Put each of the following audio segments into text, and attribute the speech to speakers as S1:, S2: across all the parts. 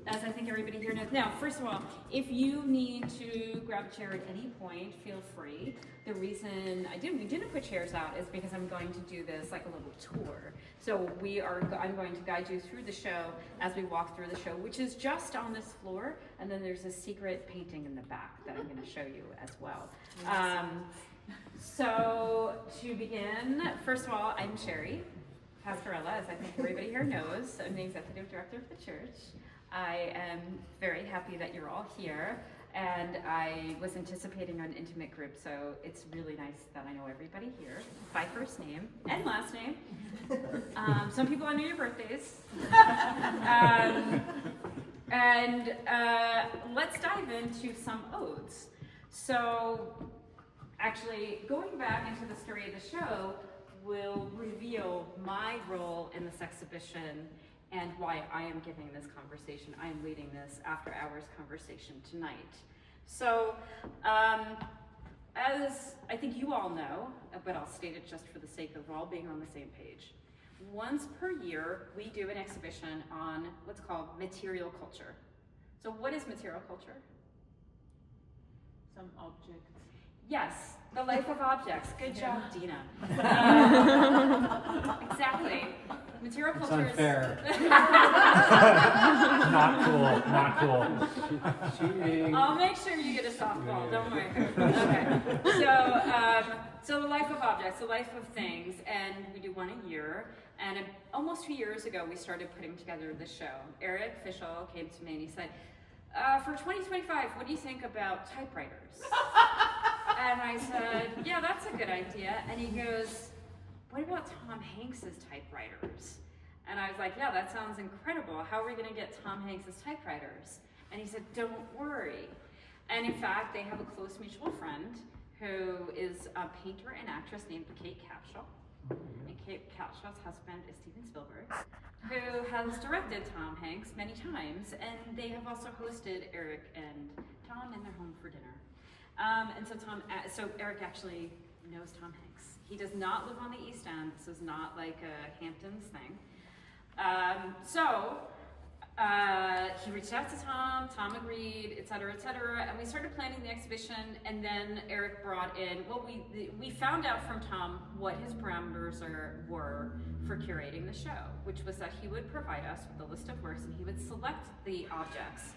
S1: As I think everybody here knows. Now, first of all, if you need to grab a chair at any point, feel free. The reason we didn't put chairs out is because I'm going to do this like a little tour. So I'm going to guide you through the show as we walk through the show, which is just on this floor, and then there's a secret painting in the back that I'm going to show you as well. So to begin, first of all, I'm Sheri Pasquarella, as I think everybody here knows. I'm the executive director of the church. I am very happy that you're all here, and I was anticipating an intimate group, so it's really nice that I know everybody here by first name and last name. Some people I know your birthdays. And let's dive into some odes. So actually, going back into the story of the show will reveal my role in this exhibition and why I am giving this conversation. I am leading this after hours conversation tonight. So, as I think you all know, but I'll state it just for the sake of all being on the same page. Once per year, we do an exhibition on what's called material culture. So what is material culture?
S2: Some objects.
S1: Yes, the life of objects. Good job, Dina. Exactly. Material culture
S3: is unfair. Not cool. Cheating.
S1: I'll make sure you get a softball. Don't worry. Okay. So the life of objects, the life of things, and we do one a year. And almost 2 years ago, we started putting together the show. Eric Fischel came to me and he said, "For 2025, what do you think about typewriters?" And I said, "Yeah, that's a good idea." And he goes, "What about Tom Hanks's typewriters?" And I was like, "Yeah, that sounds incredible. How are we going to get Tom Hanks's typewriters?" And he said, "Don't worry." And in fact, they have a close mutual friend who is a painter and actress named Kate Capshaw. And Kate Capshaw's husband is Steven Spielberg, who has directed Tom Hanks many times. And they have also hosted Eric and Tom in their home for dinner. So Eric actually knows Tom Hanks. He does not live on the East End. This is not like a Hamptons thing. He reached out to Tom agreed, et cetera, and we started planning the exhibition, and then Eric brought in, we found out from Tom what his parameters were for curating the show, which was that he would provide us with a list of works, and he would select the objects.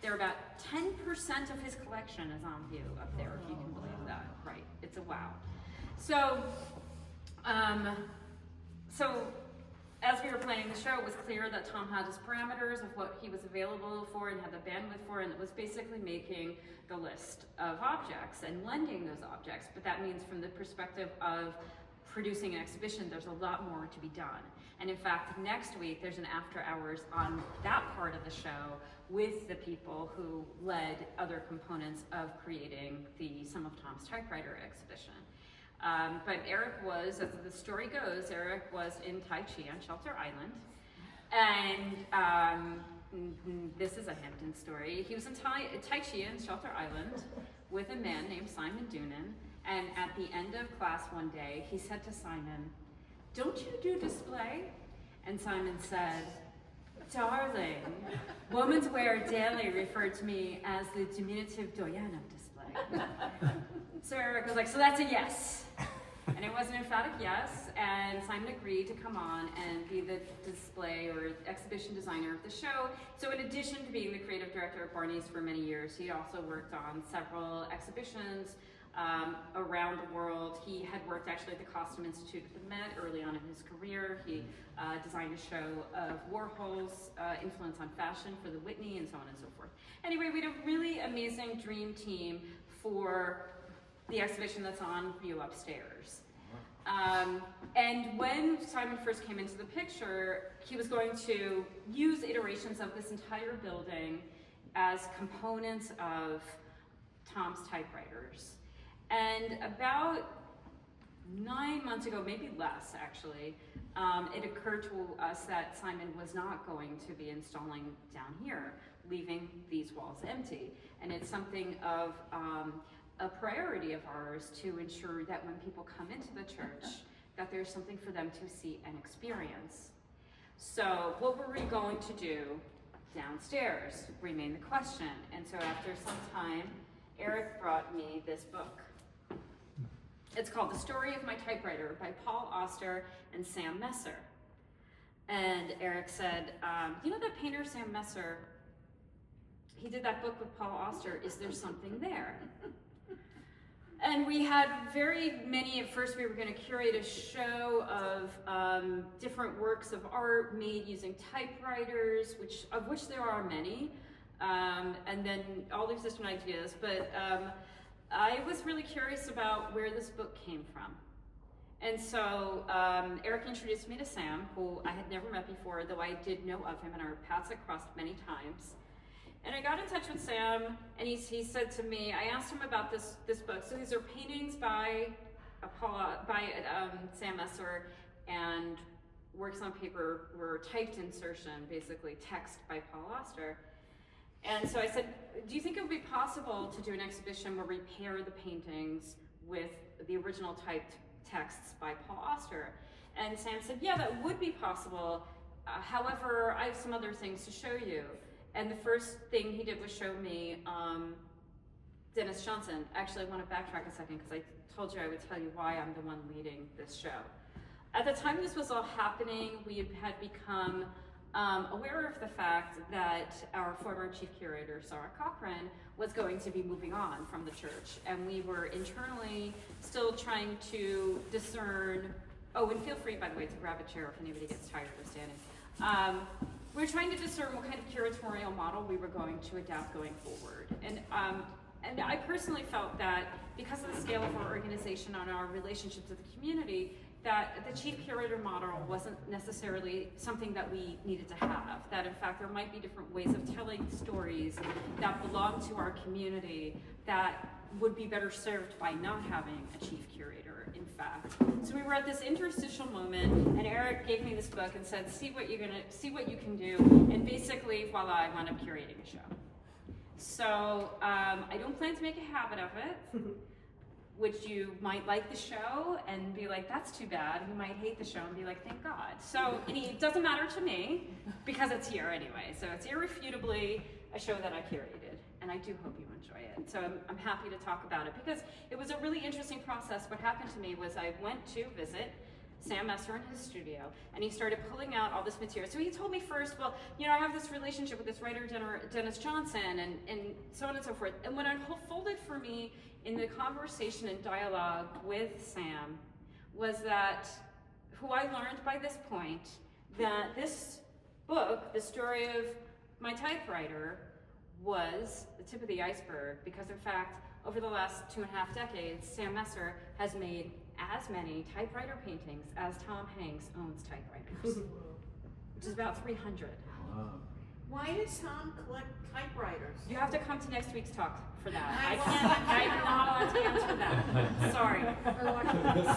S1: There are about 10% of his collection is on view up there, if you can believe that. Right, it's a wow. So as we were planning the show, it was clear that Tom had his parameters of what he was available for and had the bandwidth for, and it was basically making the list of objects and lending those objects. But that means from the perspective of producing an exhibition, there's a lot more to be done. And in fact, next week, there's an after hours on that part of the show with the people who led other components of creating the Some of Tom's Typewriter exhibition. But Eric was, as the story goes, Eric was in Tai Chi on Shelter Island. And this is a Hampton story. He was in Tai Chi on Shelter Island with a man named Simon Doonan. And at the end of class one day, he said to Simon, "Don't you do display?" And Simon said, "Darling, Woman's Wear Daily referred to me as the diminutive doyen of display." So Eric was like, "So that's a yes." And it was an emphatic yes, and Simon agreed to come on and be the display or exhibition designer of the show. So in addition to being the creative director of Barney's for many years, he also worked on several exhibitions around the world. He had worked actually at the Costume Institute at the Met early on in his career. He designed a show of Warhol's influence on fashion for the Whitney and so on and so forth. Anyway, we had a really amazing dream team for the exhibition that's on view upstairs. And when Simon first came into the picture, he was going to use iterations of this entire building as components of Tom's typewriters. And about 9 months ago, maybe less actually, it occurred to us that Simon was not going to be installing down here, leaving these walls empty. And it's something of a priority of ours to ensure that when people come into the church, that there's something for them to see and experience. So what were we going to do downstairs? Remain the question. And so after some time, Eric brought me this book. It's called The Story of My Typewriter by Paul Auster and Sam Messer. And Eric said, you know that painter Sam Messer, he did that book with Paul Auster, is there something there? And we had very many, at first we were going to curate a show of different works of art made using typewriters, of which there are many, and then all these different ideas. But I was really curious about where this book came from. And so Eric introduced me to Sam, who I had never met before, though I did know of him, and our paths had crossed many times. And I got in touch with Sam, and he said to me, I asked him about this book. So these are paintings by Sam Messer, and works on paper were typed insertion, basically text by Paul Auster. And so I said, do you think it would be possible to do an exhibition where we pair the paintings with the original typed texts by Paul Auster? And Sam said, yeah, that would be possible. However, I have some other things to show you. And the first thing he did was show me Denis Johnson. Actually, I want to backtrack a second because I told you I would tell you why I'm the one leading this show. At the time this was all happening, we had become aware of the fact that our former chief curator, Sarah Cochran, was going to be moving on from the church. And we were internally still trying to discern, oh, and feel free, by the way, to grab a chair if anybody gets tired of standing. We were trying to discern what kind of curatorial model we were going to adapt going forward. And I personally felt that because of the scale of our organization and our relationships with the community, that the chief curator model wasn't necessarily something that we needed to have. That in fact there might be different ways of telling stories that belong to our community that would be better served by not having a chief curator, in fact. So we were at this interstitial moment, and Eric gave me this book and said, see what you can do, and basically, voila, I wound up curating a show. So I don't plan to make a habit of it, which you might like the show and be like, that's too bad. You might hate the show and be like, thank God. So it doesn't matter to me because it's here anyway. So it's irrefutably a show that I curated, and I do hope you enjoy it. So I'm happy to talk about it because it was a really interesting process. What happened to me was I went to visit Sam Messer in his studio, and he started pulling out all this material. So he told me first, well, you know, I have this relationship with this writer, Denis Johnson, and so on and so forth. And what unfolded for me in the conversation and dialogue with Sam was that, who I learned by this point, that this book, The Story of My Typewriter, was the tip of the iceberg, because in fact, over the last 2.5 decades, Sam Messer has made as many typewriter paintings as Tom Hanks owns typewriters, which is about 300.
S2: Wow.
S4: Why does Tom collect typewriters?
S1: You have to come to next week's talk for that. I'm not allowed to answer that. Sorry.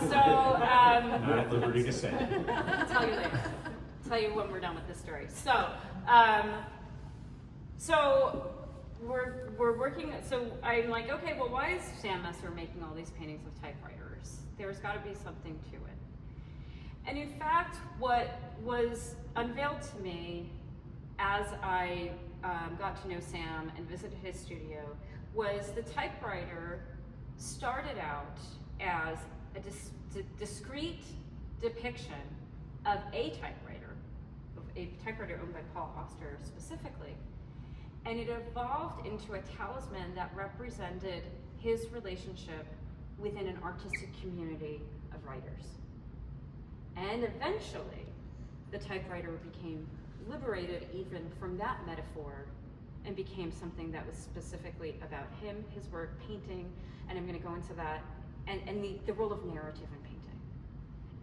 S1: So,
S3: Not at liberty to say.
S1: I'll tell you later. I'll tell you when we're done with this story. So we're working, so I'm like, okay, well, why is Sam Messer making all these paintings with typewriters? There's got to be something to it. And in fact, what was unveiled to me as I got to know Sam and visited his studio was the typewriter started out as a discrete depiction of a typewriter owned by Paul Auster specifically. And it evolved into a talisman that represented his relationship within an artistic community of writers. And eventually, the typewriter became liberated even from that metaphor and became something that was specifically about him, his work, painting, and I'm going to go into that, and the role of narrative in painting.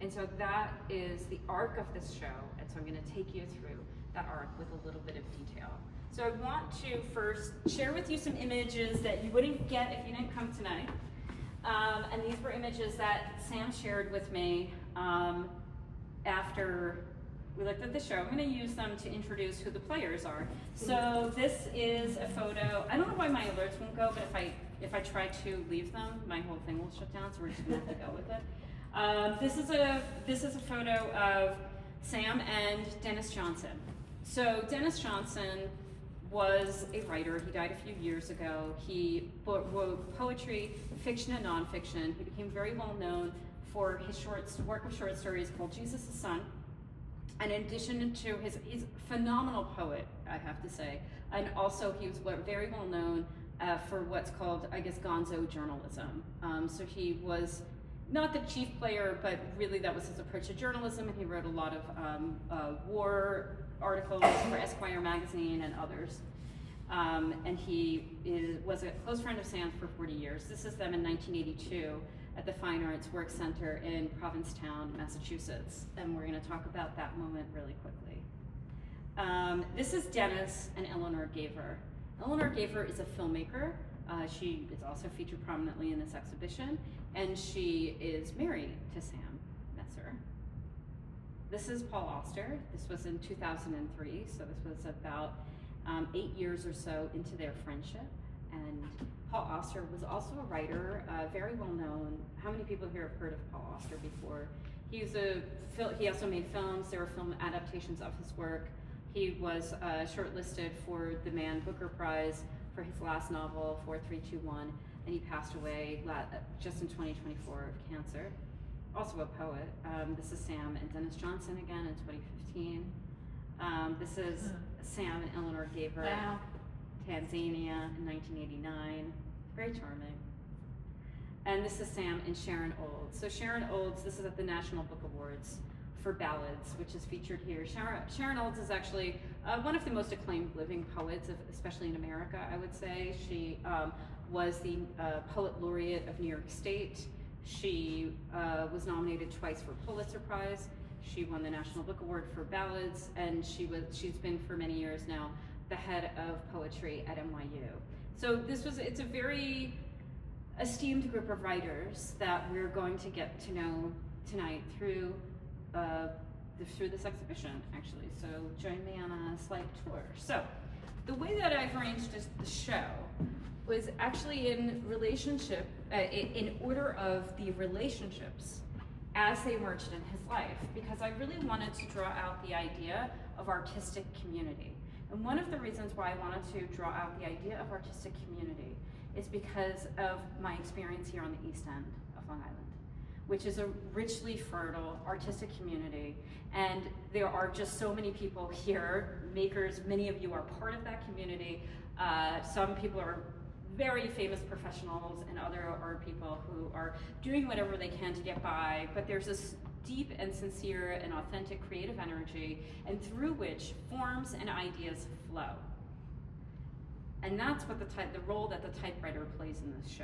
S1: And so that is the arc of this show, and so I'm going to take you through that arc with a little bit of detail. So I want to first share with you some images that you wouldn't get if you didn't come tonight. And these were images that Sam shared with me after we looked at the show. I'm going to use them to introduce who the players are. So this is a photo. I don't know why my alerts won't go, but if I try to leave them, my whole thing will shut down, so we're just going to have to go with it. This is a photo of Sam and Denis Johnson. So Denis Johnson was a writer. He died a few years ago. He wrote poetry, fiction, and nonfiction. He became very well known for his work of short stories called Jesus' Son. And in addition to he's a phenomenal poet, I have to say. And also he was very well known for what's called, I guess, gonzo journalism. So he was not the chief player, but really that was his approach to journalism, and he wrote a lot of war articles for Esquire magazine and others. And he was a close friend of Sam's for 40 years. This is them in 1982 at the Fine Arts Work Center in Provincetown, Massachusetts. And we're gonna talk about that moment really quickly. This is Denis and Eleanor Gaver. Eleanor Gaver is a filmmaker. She is also featured prominently in this exhibition, and she is married to Sam Messer. This is Paul Auster. This was in 2003, so this was about 8 years or so into their friendship. And Paul Auster was also a writer, very well known. How many people here have heard of Paul Auster before? He also made films. There were film adaptations of his work. He was shortlisted for the Man Booker Prize for his last novel, 4321, and he passed away just in 2024 of cancer. Also a poet. This is Sam and Denis Johnson again in 2015. This is Sam and Eleanor Gaver,
S4: Wow.
S1: Tanzania in 1989. Very charming. And this is Sam and Sharon Olds. So Sharon Olds, this is at the National Book Awards for Ballads, which is featured here. Sharon Olds is actually one of the most acclaimed living poets, especially in America, I would say. She was the Poet Laureate of New York State. She was nominated twice for Pulitzer Prize. She won the National Book Award for Ballads, and she's been for many years now the head of poetry at NYU. So it's a very esteemed group of writers that we're going to get to know tonight through this exhibition, actually. So join me on a slight tour. So the way that I've arranged the show was actually in relationship, in order of the relationships as they emerged in his life, because I really wanted to draw out the idea of artistic community. And one of the reasons why I wanted to draw out the idea of artistic community is because of my experience here on the East End of Long Island, which is a richly fertile artistic community. And there are just so many people here, makers. Many of you are part of that community. Some people are very famous professionals, and other are people who are doing whatever they can to get by, but there's this deep and sincere and authentic creative energy, and through which forms and ideas flow. And that's what the role that the typewriter plays in this show.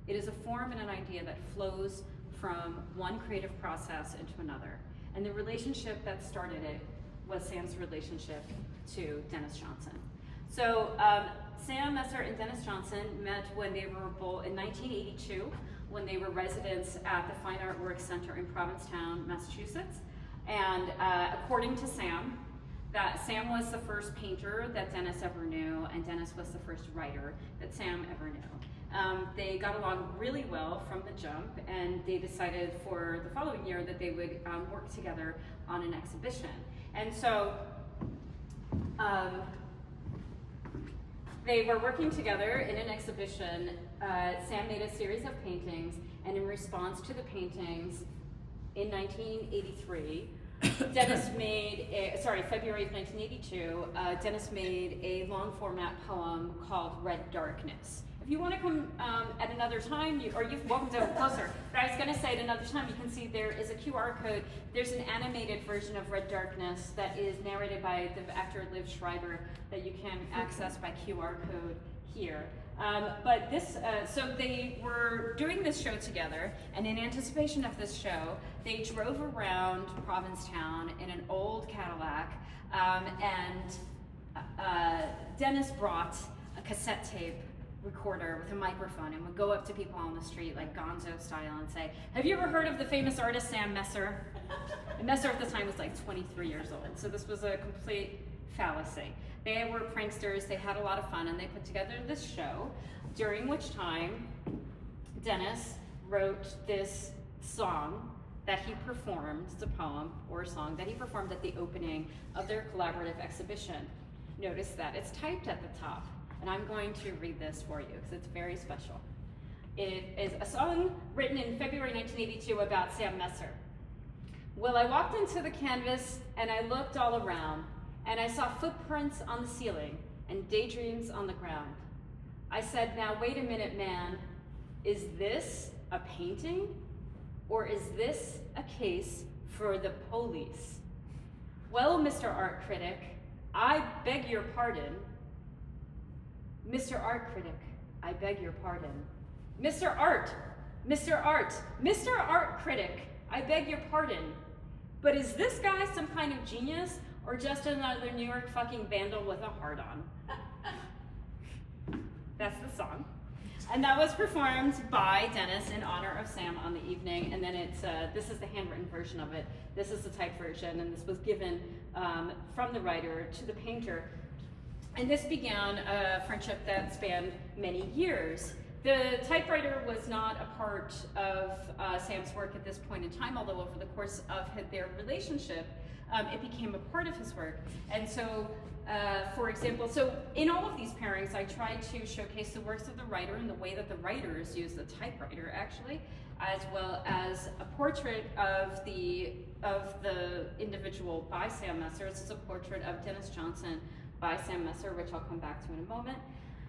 S1: It is a form and an idea that flows from one creative process into another. And the relationship that started it was Sam's relationship to Denis Johnson. So Sam Messer and Denis Johnson met when they were both in 1982, when they were residents at the Fine Art Work Center in Provincetown, Massachusetts. And according to Sam, that Sam was the first painter that Denis ever knew, and Denis was the first writer that Sam ever knew. They got along really well from the jump, and they decided for the following year that they would work together on an exhibition. And so they were working together in an exhibition. Sam made a series of paintings, and in response to the paintings, in 1983, February of 1982, Denis made a long format poem called Red Darkness. If you want to come at another time, you're welcome to come closer. But I was going to say at another time, you can see there is a QR code. There's an animated version of Red Darkness that is narrated by the actor Liv Schreiber that you can access by QR code here. But so they were doing this show together, and in anticipation of this show, they drove around Provincetown in an old Cadillac, and Denis brought a cassette tape recorder with a microphone and would go up to people on the street like Gonzo style and say, "Have you ever heard of the famous artist Sam Messer?" And Messer at the time was like 23 years old, so this was a complete fallacy. They were pranksters, they had a lot of fun, and they put together this show, during which time Denis wrote this song that he performed, it's a poem or a song that he performed at the opening of their collaborative exhibition. Notice that it's typed at the top, and I'm going to read this for you because it's very special. It is a song written in February 1982 about Sam Messer. Well, I walked into the canvas and I looked all around, and I saw footprints on the ceiling and daydreams on the ground. I said, now wait a minute, man, is this a painting? Or is this a case for the police? Well, Mr. Art Critic, I beg your pardon. Mr. Art Critic, I beg your pardon. Mr. Art, Mr. Art, Mr. Art Critic, I beg your pardon. But is this guy some kind of genius or just another New York fucking vandal with a heart on? That's the song. And that was performed by Denis in honor of Sam on the evening. And then this is the handwritten version of it. This is the typed version, and this was given from the writer to the painter. And this began a friendship that spanned many years. The typewriter was not a part of Sam's work at this point in time, although over the course of their relationship, it became a part of his work. And so, for example, so in all of these pairings, I tried to showcase the works of the writer and the way that the writers use the typewriter, actually, as well as a portrait of the individual by Sam Messer. This is a portrait of Denis Johnson by Sam Messer, which I'll come back to in a moment.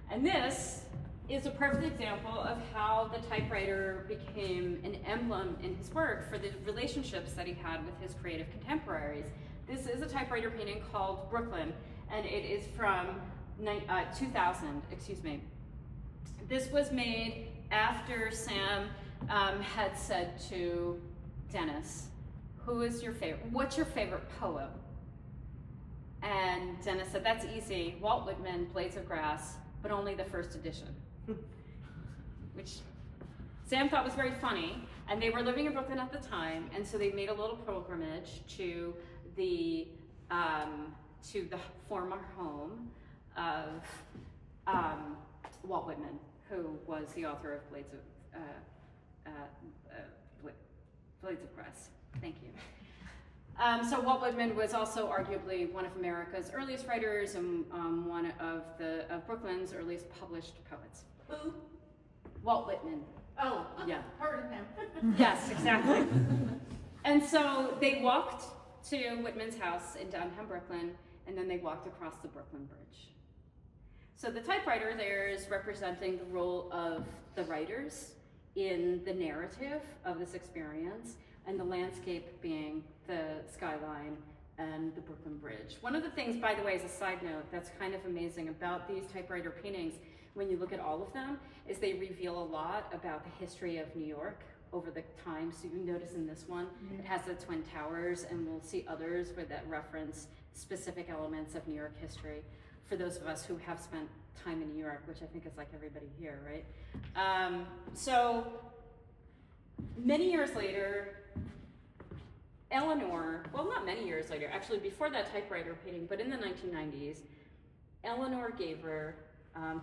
S1: And this is a perfect example of how the typewriter became an emblem in his work for the relationships that he had with his creative contemporaries. This is a typewriter painting called Brooklyn, and it is from 2000, excuse me. This was made after Sam had said to Denis, what's your favorite poem? And Denis said, that's easy, Walt Whitman, Blades of Grass, but only the first edition. Which Sam thought was very funny, and they were living in Brooklyn at the time, and so they made a little pilgrimage to the former home of Walt Whitman, who was the author of Blades of Grass. Thank you. So Walt Whitman was also arguably one of America's earliest writers and one of Brooklyn's earliest published poets.
S4: Who?
S1: Walt Whitman.
S4: Oh,
S1: Yeah.
S4: Heard of him.
S1: Yes, exactly. And so they walked to Whitman's house in downtown Brooklyn, and then they walked across the Brooklyn Bridge. So the typewriter there is representing the role of the writers in the narrative of this experience, and the landscape being the skyline and the Brooklyn Bridge. One of the things, by the way, as a side note, that's kind of amazing about these typewriter paintings, when you look at all of them, is they reveal a lot about the history of New York over the time. So you notice in this one, it has the Twin Towers, and we'll see others where that reference specific elements of New York history for those of us who have spent time in New York, which I think is like everybody here, right? So many years later, Eleanor, well, not many years later, actually before that typewriter painting, but in the 1990s, Eleanor Gaver,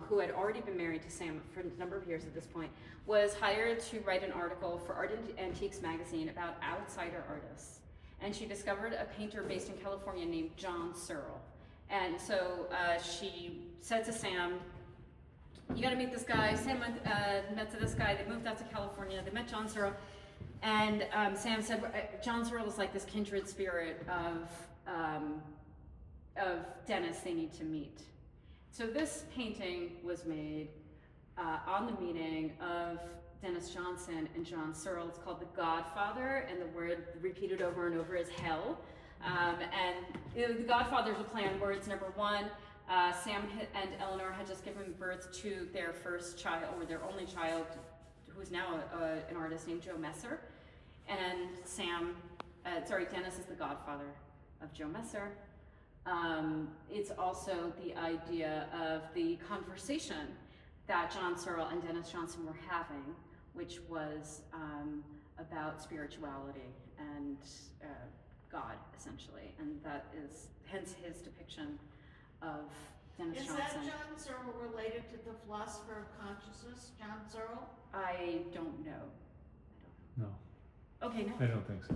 S1: who had already been married to Sam for a number of years at this point, was hired to write an article for Art and Antiques magazine about outsider artists. And she discovered a painter based in California named John Searle. And so she said to Sam, you gotta meet this guy. Sam met to this guy, they moved out to California, they met John Searle. And Sam said, John Searle is like this kindred spirit of Denis they need to meet. So this painting was made on the meeting of Denis Johnson and John Searle. It's called The Godfather, and the word repeated over and over is hell. And The Godfather's a play on words. Number one, Sam and Eleanor had just given birth to their first child, or their only child, who's now an artist named Joe Messer. And Denis is the godfather of Joe Messer. It's also the idea of the conversation that John Searle and Denis Johnson were having, which was about spirituality and God, essentially. And that is hence his depiction of Denis Johnson.
S4: Is that John Searle related to the philosopher of consciousness, John Searle?
S1: I don't know.
S3: No.
S1: Okay, no.
S3: I don't think so.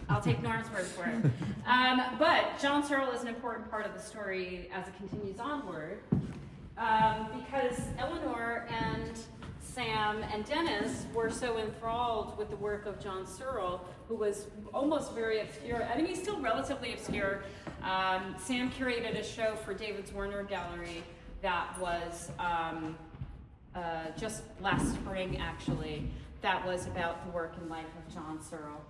S1: I'll take Norma's word for it. But John Searle is an important part of the story as it continues onward, because Eleanor and Sam and Denis were so enthralled with the work of John Searle, who was almost very obscure. I mean, he's still relatively obscure. Sam curated a show for David's Warner Gallery that was just last spring, actually, that was about the work and life of John Searle.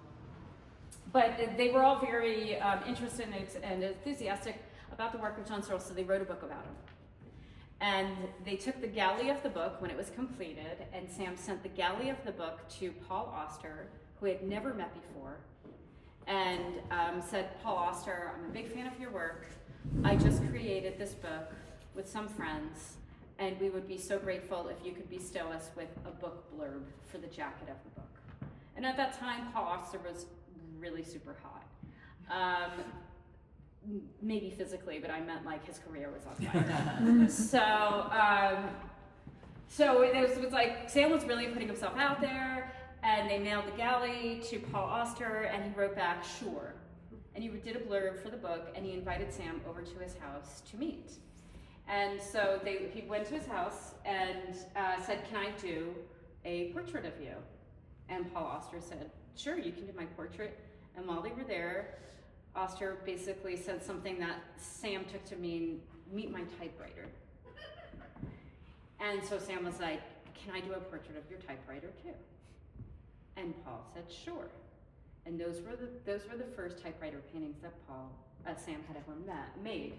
S1: But they were all very interested and enthusiastic about the work of John Searle, so they wrote a book about him. And they took the galley of the book when it was completed, and Sam sent the galley of the book to Paul Auster, who he had never met before, and said, Paul Auster, I'm a big fan of your work. I just created this book with some friends, and we would be so grateful if you could bestow us with a book blurb for the jacket of the book. And at that time, Paul Auster was really super hot. Maybe physically, but I meant like his career was on fire. So it was like Sam was really putting himself out there, and they mailed the galley to Paul Auster, and he wrote back, sure. And he did a blurb for the book, and he invited Sam over to his house to meet. And so he went to his house and said, can I do a portrait of you? And Paul Auster said, sure, you can do my portrait. And while they were there, Auster basically said something that Sam took to mean, meet my typewriter. And so Sam was like, can I do a portrait of your typewriter too? And Paul said, sure. And those were the first typewriter paintings that Sam had ever made.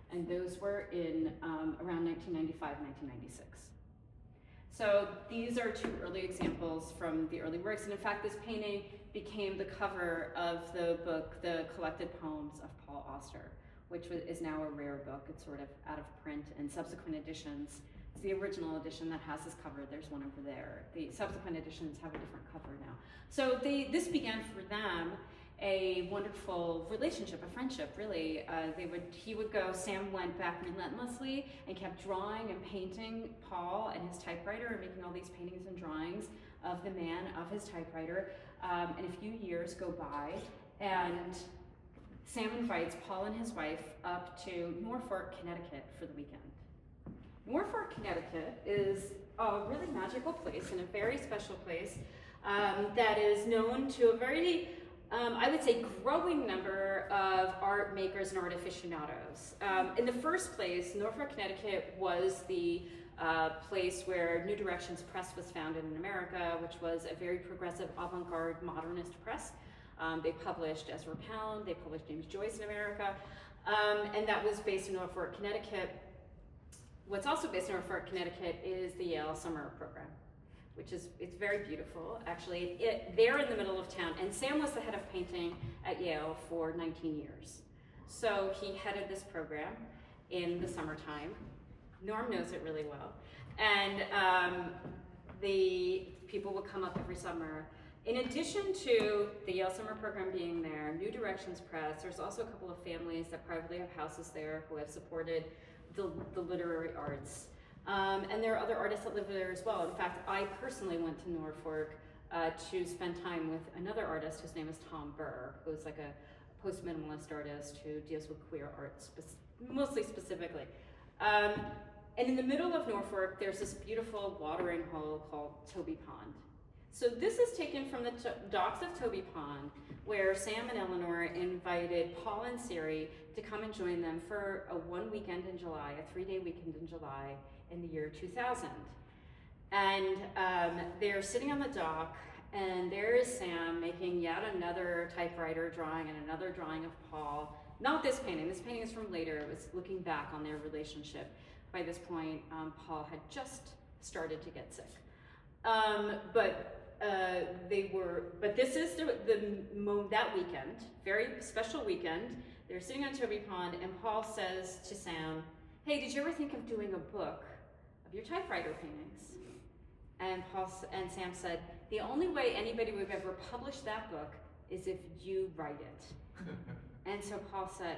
S1: And those were in around 1995, 1996. So these are two early examples from the early works. And in fact, this painting became the cover of the book, The Collected Poems of Paul Auster, which is now a rare book. It's sort of out of print, and subsequent editions. It's the original edition that has this cover. There's one over there. The subsequent editions have a different cover now. So this began for them a wonderful relationship, a friendship, really. Sam went back relentlessly and kept drawing and painting Paul and his typewriter and making all these paintings and drawings of the man of his typewriter. And a few years go by, and Sam invites Paul and his wife up to Norfolk, Connecticut for the weekend. Norfolk, Connecticut is a really magical place and a very special place that is known to a very I would say growing number of art makers and art aficionados. In the first place, Norfolk, Connecticut was the place where New Directions Press was founded in America, which was a very progressive avant-garde modernist press. They published Ezra Pound, they published James Joyce in America, and that was based in Norfolk, Connecticut. What's also based in Norfolk, Connecticut is the Yale Summer Program, it's very beautiful, actually. They're in the middle of town, and Sam was the head of painting at Yale for 19 years. So he headed this program in the summertime. Norm knows it really well. And the people would come up every summer. In addition to the Yale Summer Program being there, New Directions Press, there's also a couple of families that privately have houses there who have supported the literary arts. And there are other artists that live there as well. In fact, I personally went to Norfolk to spend time with another artist whose name is Tom Burr, who's like a post-minimalist artist who deals with queer art, mostly specifically. And in the middle of Norfolk, there's this beautiful watering hole called Toby Pond. So this is taken from the docks of Toby Pond, where Sam and Eleanor invited Paul and Sheri to come and join them for a 1 weekend in July, a 3-day weekend in July in the year 2000. And they're sitting on the dock, and there is Sam making yet another typewriter drawing and another drawing of Paul. Not this painting is from later. It was looking back on their relationship. By this point, Paul had just started to get sick. But this is that weekend, very special weekend. They're sitting on Toby Pond, and Paul says to Sam, hey, did you ever think of doing a book of your typewriter paintings? And Sam said, the only way anybody would ever publish that book is if you write it. And so Paul said,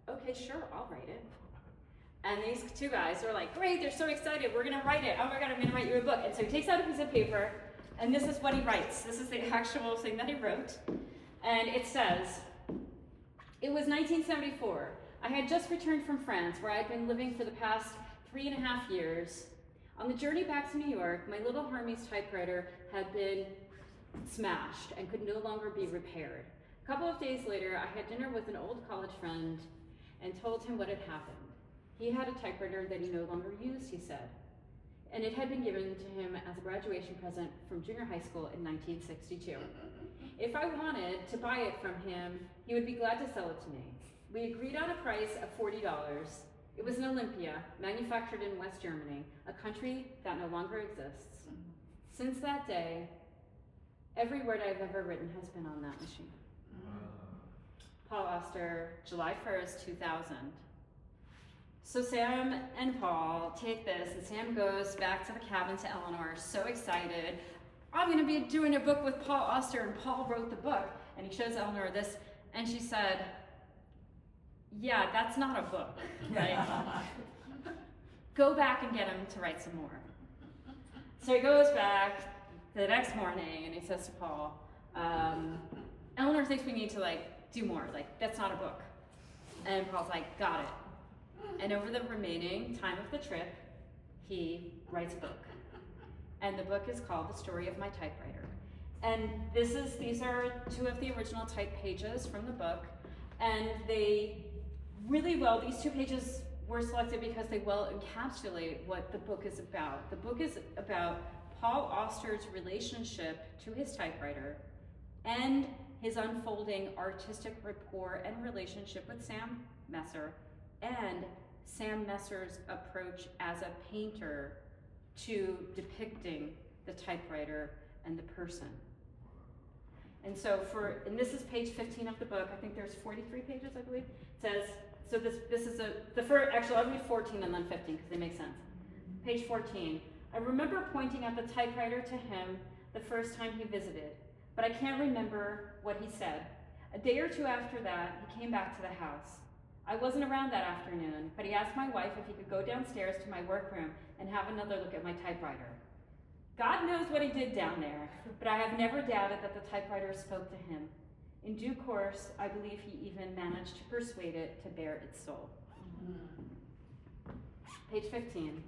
S1: okay, sure, I'll write it. And these two guys are like, great, they're so excited, we're gonna write it. Oh my God, I'm gonna write you a book. And so he takes out a piece of paper And this is what he writes. This is the actual thing that he wrote. And it says, "It was 1974. I had just returned from France, where I had been living for the past 3.5 years. On the journey back to New York, my little Hermes typewriter had been smashed and could no longer be repaired. A couple of days later, I had dinner with an old college friend and told him what had happened. He had a typewriter that he no longer used, he said, and it had been given to him as a graduation present from junior high school in 1962. If I wanted to buy it from him, he would be glad to sell it to me. We agreed on a price of $40. It was an Olympia, manufactured in West Germany, a country that no longer exists. Since that day, every word I've ever written has been on that machine." Paul Auster, July 1st, 2000. So Sam and Paul take this, and Sam goes back to the cabin to Eleanor, so excited. "I'm gonna be doing a book with Paul Auster, and Paul wrote the book." And he shows Eleanor this, and she said, "Yeah, that's not a book, right? Go back and get him to write some more." So he goes back the next morning, and he says to Paul, "Eleanor thinks we need to do more, that's not a book." And Paul's like, "Got it." And over the remaining time of the trip, he writes a book. And the book is called The Story of My Typewriter. And these are 2 of the original type pages from the book. And they really well, these 2 pages were selected because they well encapsulate what the book is about. The book is about Paul Auster's relationship to his typewriter and his unfolding artistic rapport and relationship with Sam Messer, and Sam Messer's approach as a painter to depicting the typewriter and the person. And so and this is page 15 of the book. I think there's 43 pages, I believe. It says, so this is the first, actually I'll read 14 and then 15 because they make sense. Page 14. "I remember pointing at the typewriter to him the first time he visited, but I can't remember what he said. A day or 2 after that, he came back to the house. I wasn't around that afternoon, but he asked my wife if he could go downstairs to my workroom and have another look at my typewriter. God knows what he did down there, but I have never doubted that the typewriter spoke to him. In due course, I believe he even managed to persuade it to bare its soul." Page 15.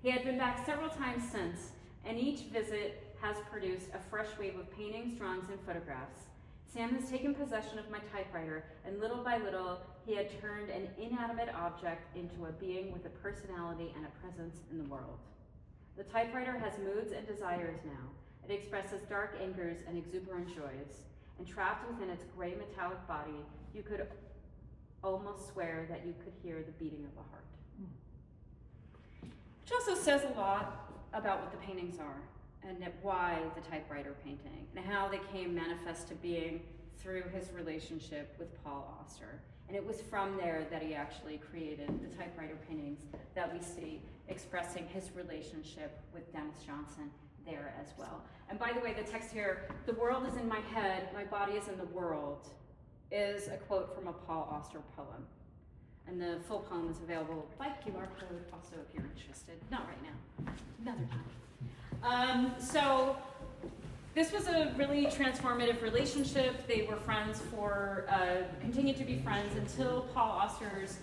S1: "He had been back several times since, and each visit has produced a fresh wave of paintings, drawings, and photographs. Sam has taken possession of my typewriter, and little by little, he had turned an inanimate object into a being with a personality and a presence in the world. The typewriter has moods and desires now. It expresses dark angers and exuberant joys, and trapped within its gray metallic body, you could almost swear that you could hear the beating of a heart." Which also says a lot about what the paintings are, and why the typewriter painting, and how they came manifest to being through his relationship with Paul Auster. And it was from there that he actually created the typewriter paintings that we see expressing his relationship with Denis Johnson there as well. And by the way, the text here, "The world is in my head, my body is in the world," is a quote from a Paul Auster poem. And the full poem is available by QR code also if you're interested. Not right now, another time. So this was a really transformative relationship. They were friends continued to be friends until Paul Auster's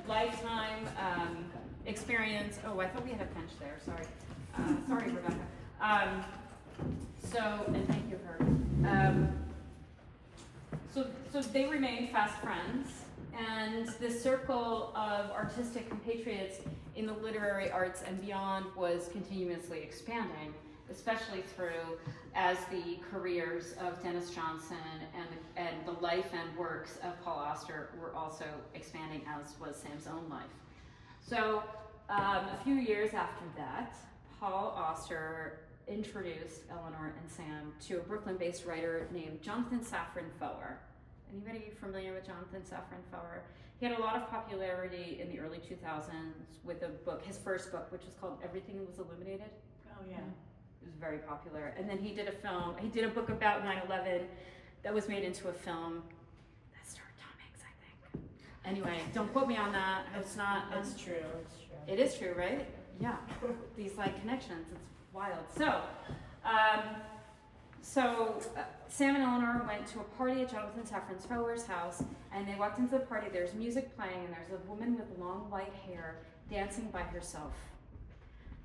S1: lifetime experience. Oh, I thought we had a bench there, sorry. Sorry, Rebecca. And thank you, Herb. So they remained fast friends, and this circle of artistic compatriots in the literary arts and beyond was continuously expanding, especially as the careers of Denis Johnson and the life and works of Paul Auster were also expanding, as was Sam's own life. So a few years after that, Paul Auster introduced Eleanor and Sam to a Brooklyn-based writer named Jonathan Safran Foer. Anybody familiar with Jonathan Safran Foer? He had a lot of popularity in the early 2000s with his first book, which was called Everything Was Illuminated.
S4: Oh, yeah.
S1: It was very popular. And then he did a book about 9/11 that was made into a film that starred Tom Hanks, I think. Anyway, don't quote me on that. It's not.
S4: That's true. It's true.
S1: It is true, right? Yeah. These connections. It's wild. Sam and Eleanor went to a party at Jonathan Safran Foer's house, and they walked into the party. There's music playing, and there's a woman with long white hair dancing by herself.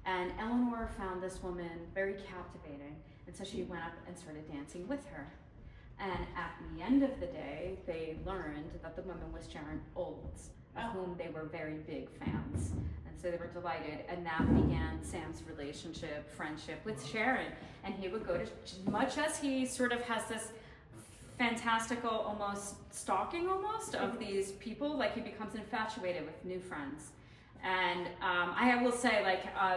S1: And Eleanor found this woman very captivating, and so she went up and started dancing with her. And at the end of the day, they learned that the woman was Sharon Olds, of whom they were very big fans. And so they were delighted, and that began Sam's relationship, friendship with Sharon. And he would go to, much as he sort of has this fantastical, almost stalking of these people, like he becomes infatuated with new friends. And I will say,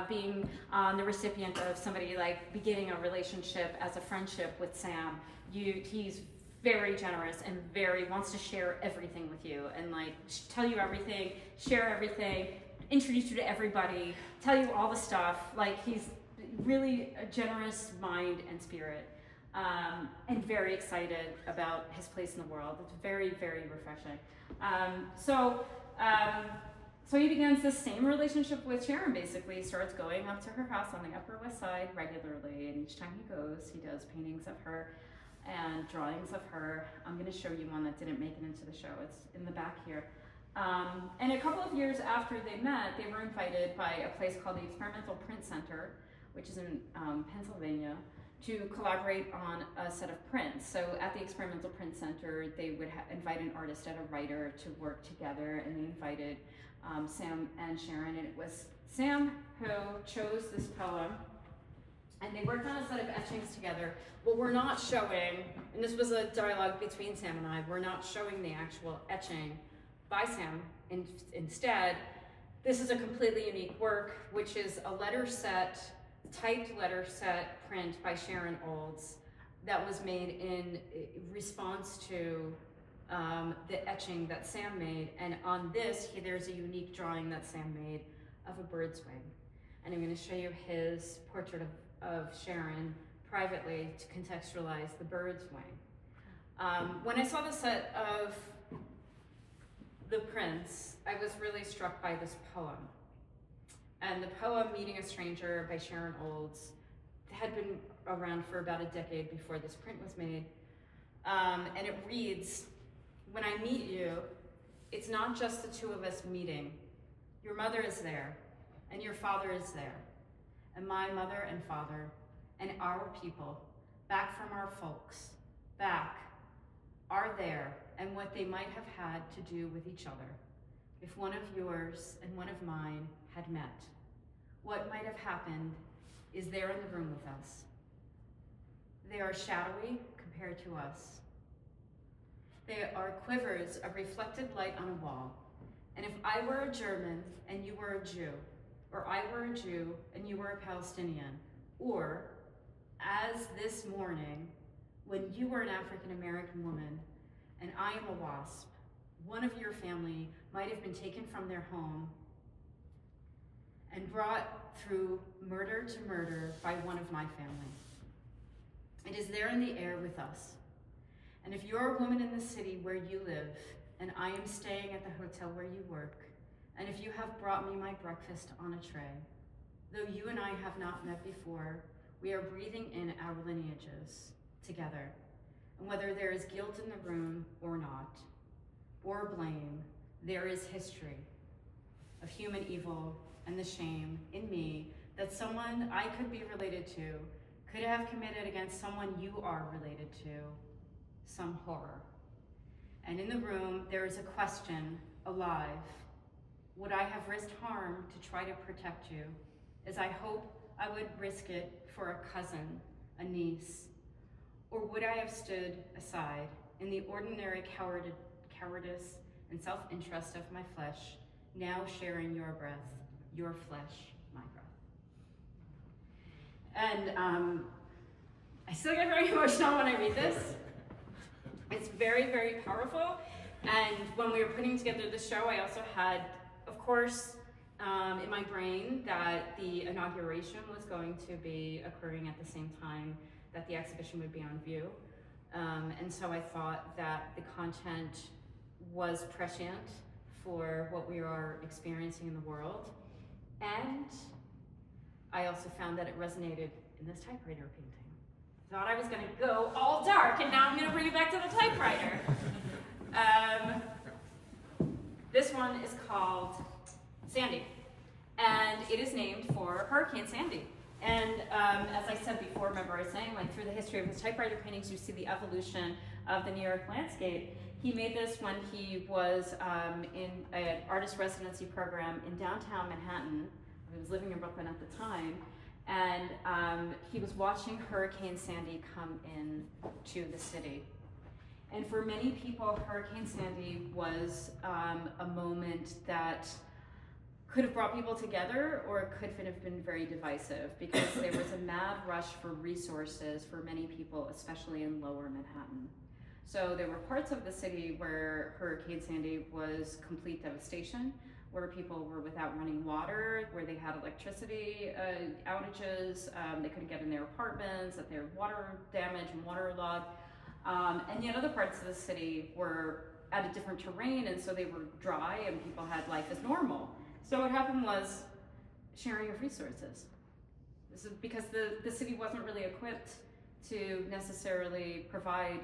S1: being the recipient of somebody beginning a relationship as a friendship with Sam, he's very generous and very wants to share everything with you and tell you everything, share everything, introduce you to everybody, tell you all the stuff. He's really a generous mind and spirit, and very excited about his place in the world. It's very, very refreshing. So he begins this same relationship with Sharon, basically. He starts going up to her house on the Upper West Side regularly, and each time he goes, he does paintings of her and drawings of her. I'm going to show you one that didn't make it into the show. It's in the back here. And a couple of years after they met, they were invited by a place called the Experimental Print Center, which is in Pennsylvania, to collaborate on a set of prints. So at the Experimental Print Center, they would invite an artist and a writer to work together, and they invited Sam and Sharon, and it was Sam who chose this poem, and they worked on a set of etchings together. What we're not showing, and this was a dialogue between Sam and I, we're not showing the actual etching by Sam. Instead, this is a completely unique work, which is a letter set, typed letter set print by Sharon Olds that was made in response to the etching that Sam made. And on this, there's a unique drawing that Sam made of a bird's wing. And I'm going to show you his portrait of Sharon privately to contextualize the bird's wing. When I saw the set of the prints, I was really struck by this poem. And the poem, Meeting a Stranger by Sharon Olds, had been around for about a decade before this print was made. And it reads, "When I meet you, it's not just the two of us meeting. Your mother is there, and your father is there, and my mother and father, and our people, back from our folks, back, are there, and what they might have had to do with each other, if one of yours and one of mine had met. What might have happened is there in the room with us. They are shadowy compared to us. They are quivers of reflected light on a wall. And if I were a German and you were a Jew, or I were a Jew and you were a Palestinian, or as this morning, when you were an African-American woman and I am a WASP, one of your family might have been taken from their home and brought through murder to murder by one of my family. It is there in the air with us. And if you're a woman in the city where you live, and I am staying at the hotel where you work, and if you have brought me my breakfast on a tray, though you and I have not met before, we are breathing in our lineages together. And whether there is guilt in the room or not, or blame, there is history of human evil and the shame in me that someone I could be related to could have committed against someone you are related to, some horror. And in the room, there is a question, alive. Would I have risked harm to try to protect you, as I hope I would risk it for a cousin, a niece? Or would I have stood aside in the ordinary cowardice and self-interest of my flesh, now sharing your breath, your flesh, my breath? And I still get very emotional when I read this. It's very, very powerful. And when we were putting together the show, I also had, of course, in my brain that the inauguration was going to be occurring at the same time that the exhibition would be on view. And so I thought that the content was prescient for what we are experiencing in the world. And I also found that it resonated in this typewriter painting. Thought I was gonna go all dark, and now I'm gonna bring it back to the typewriter. This one is called Sandy, and it is named for Hurricane Sandy. And as I said before, remember I was saying, like, through the history of his typewriter paintings, you see the evolution of the New York landscape. He made this when he was in an artist residency program in downtown Manhattan. He was living in Brooklyn at the time, and he was watching Hurricane Sandy come in to the city. And for many people, Hurricane Sandy was a moment that could have brought people together, or it could have been very divisive, because there was a mad rush for resources for many people, especially in lower Manhattan. So there were parts of the city where Hurricane Sandy was complete devastation, where people were without running water, where they had electricity outages, they couldn't get in their apartments, that their water damage and waterlogged. And yet other parts of the city were at a different terrain, and so they were dry and people had life as normal. So what happened was sharing of resources. This is because the city wasn't really equipped to necessarily provide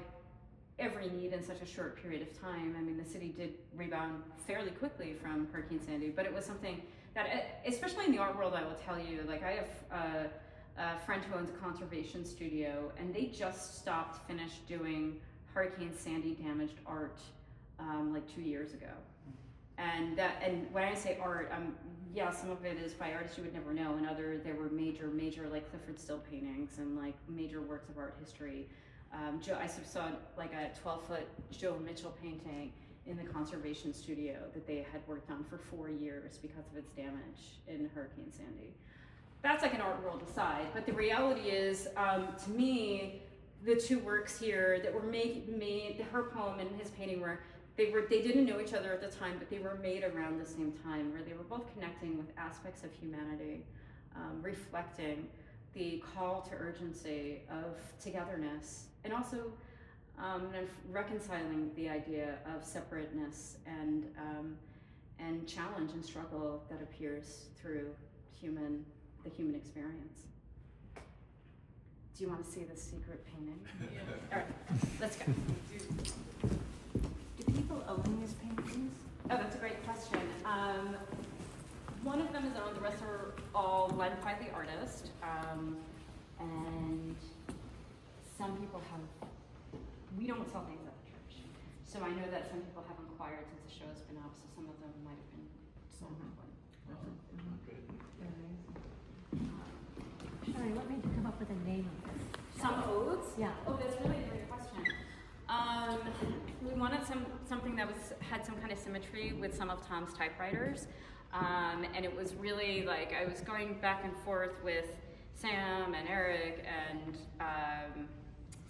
S1: every need in such a short period of time. I mean, the city did rebound fairly quickly from Hurricane Sandy, but it was something that, especially in the art world, I will tell you, like, I have a friend who owns a conservation studio, and they just finished doing Hurricane Sandy damaged art like 2 years ago. And when I say art, yeah, some of it is by artists you would never know, and there were major like Clifford Still paintings and like major works of art history. I saw like a 12-foot Joe Mitchell painting in the conservation studio that they had worked on for 4 years because of its damage in Hurricane Sandy. That's like an art world aside, but the reality is, to me, the two works here that were made, her poem and his painting they didn't know each other at the time, but they were made around the same time, where they were both connecting with aspects of humanity, reflecting the call to urgency of togetherness, and also reconciling the idea of separateness and challenge and struggle that appears through the human experience. Do you want to see the secret painting?
S4: Yeah.
S1: All right, let's go. Do people own these paintings? Oh, that's a great question. One of them is owned, the rest are all lent by the artist. And some people we don't sell things at the church. So I know that some people have inquired since the show's been up, so some of them might have been sold before.
S2: Sheri, what made you come up with the name of this?
S1: Some Odes?
S2: Yeah.
S1: Oh, that's really a great question. We wanted something that had some kind of symmetry with some of Tom's typewriters. And it was really like, I was going back and forth with Sam and Eric and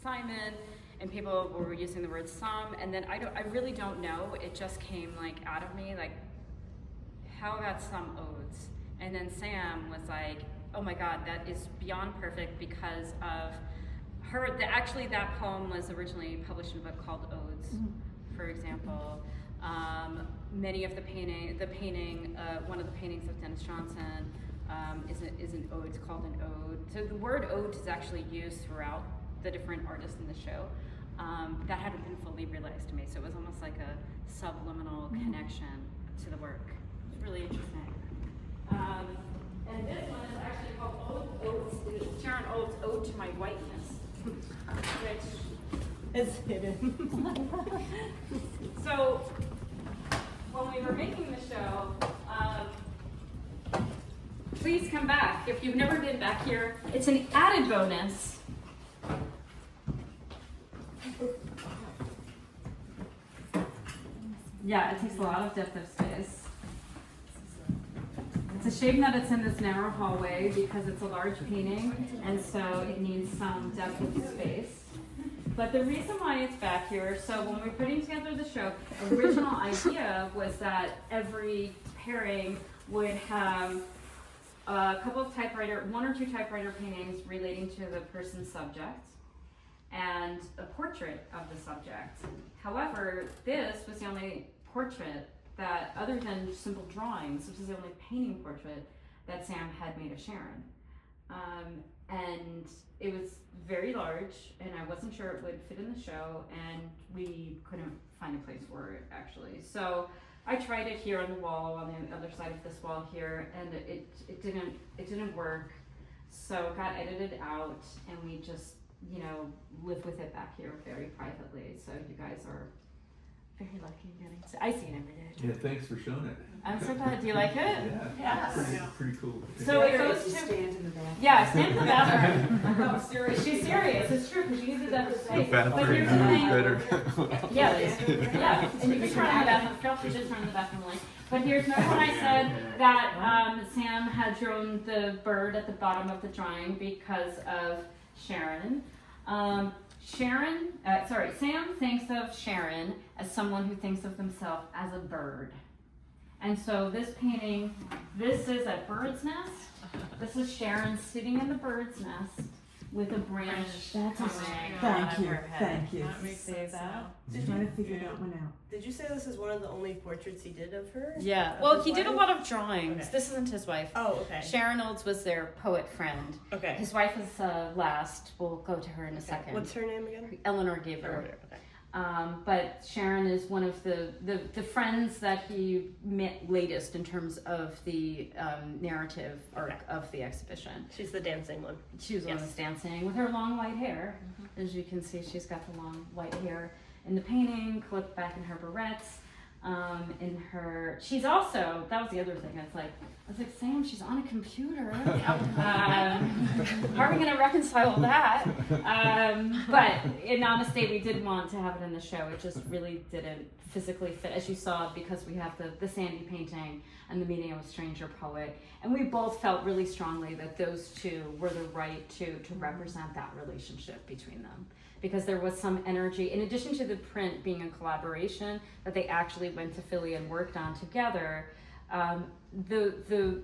S1: Simon, and people were using the word some, and then I really don't know, it just came like out of me, like, how about Some Odes? And then Sam was like, oh my God, that is beyond perfect because of her, actually that poem was originally published in a book called Odes, for example. Many of the painting, one of the paintings of Denis Johnson is an ode, it's called an ode. So the word ode is actually used throughout the different artists in the show. That hadn't been fully realized to me, so it was almost like a subliminal connection to the work. It's really interesting. And this one is actually called Odes, Sharon Olds' Ode to My Whiteness, which
S2: It's hidden.
S1: So, when we were making the show, please come back. If you've never been back here, it's an added bonus. Yeah, it takes a lot of depth of space. It's a shame that it's in this narrow hallway because it's a large painting, and so it needs some depth of space. But the reason why it's back here, so when we were putting together the show, the original idea was that every pairing would have a couple of one or two typewriter paintings relating to the person's subject and a portrait of the subject. However, this was the only portrait that, other than simple drawings, this was the only painting portrait that Sam had made of Sharon. and it was very large, and I wasn't sure it would fit in the show, and we couldn't find a place for it actually. So I tried it here on the wall, on the other side of this wall here, and it didn't work. So it got edited out, and we just, you know, live with it back here very privately. So you guys are very lucky getting to, I see it every day.
S3: Yeah, thanks for showing it.
S1: I'm so glad. Do you like it?
S3: Yeah,
S1: Yes.
S3: pretty cool.
S1: So it goes to
S2: stand in the bathroom.
S1: yeah, stand in the bathroom. No, serious. She's serious. It's true because she uses that for space. But here's the thing. Yeah, yeah. And you can turn on the bathroom. Feel free to turn on the bathroom light. But here's, remember when I said that Sam had drawn the bird at the bottom of the drawing because of Sharon. Sam thinks of Sharon as someone who thinks of themselves as a bird. And so this painting, this is a bird's nest. This is Sharon sitting in the bird's nest with a branch
S2: That's
S1: coming.
S2: Thank you, thank you.
S5: That makes sense now.
S2: Trying to figure that one out.
S5: Did you say this is one of the only portraits he did of her?
S6: Yeah.
S5: Of
S6: Well,
S5: his
S6: he did a
S5: wife?
S6: lot of drawings.
S5: Okay.
S6: This isn't his wife.
S5: Oh, okay.
S6: Sharon Olds was their poet friend.
S5: Okay.
S6: His wife is last. We'll go to her in a second.
S5: What's her name again?
S6: Eleanor Gaver.
S5: Okay.
S1: But Sharon is one of the friends that he met latest in terms of the narrative arc of the exhibition.
S5: She's the dancing one.
S1: She was the one
S5: Yes.
S1: that's dancing with her long white hair. As you can see, she's got the long white hair in the painting, clipped back in her barrettes. She's also, that was the other thing. I was like, Sam, she's on a computer. How are we going to reconcile that? But in honesty, we did want to have it in the show. It just really didn't physically fit, as you saw, because we have the Sandy painting and the meeting of a stranger poet. And we both felt really strongly that those two were the right to represent that relationship between them. Because there was some energy, in addition to the print being a collaboration, that they actually went to Philly and worked on together. The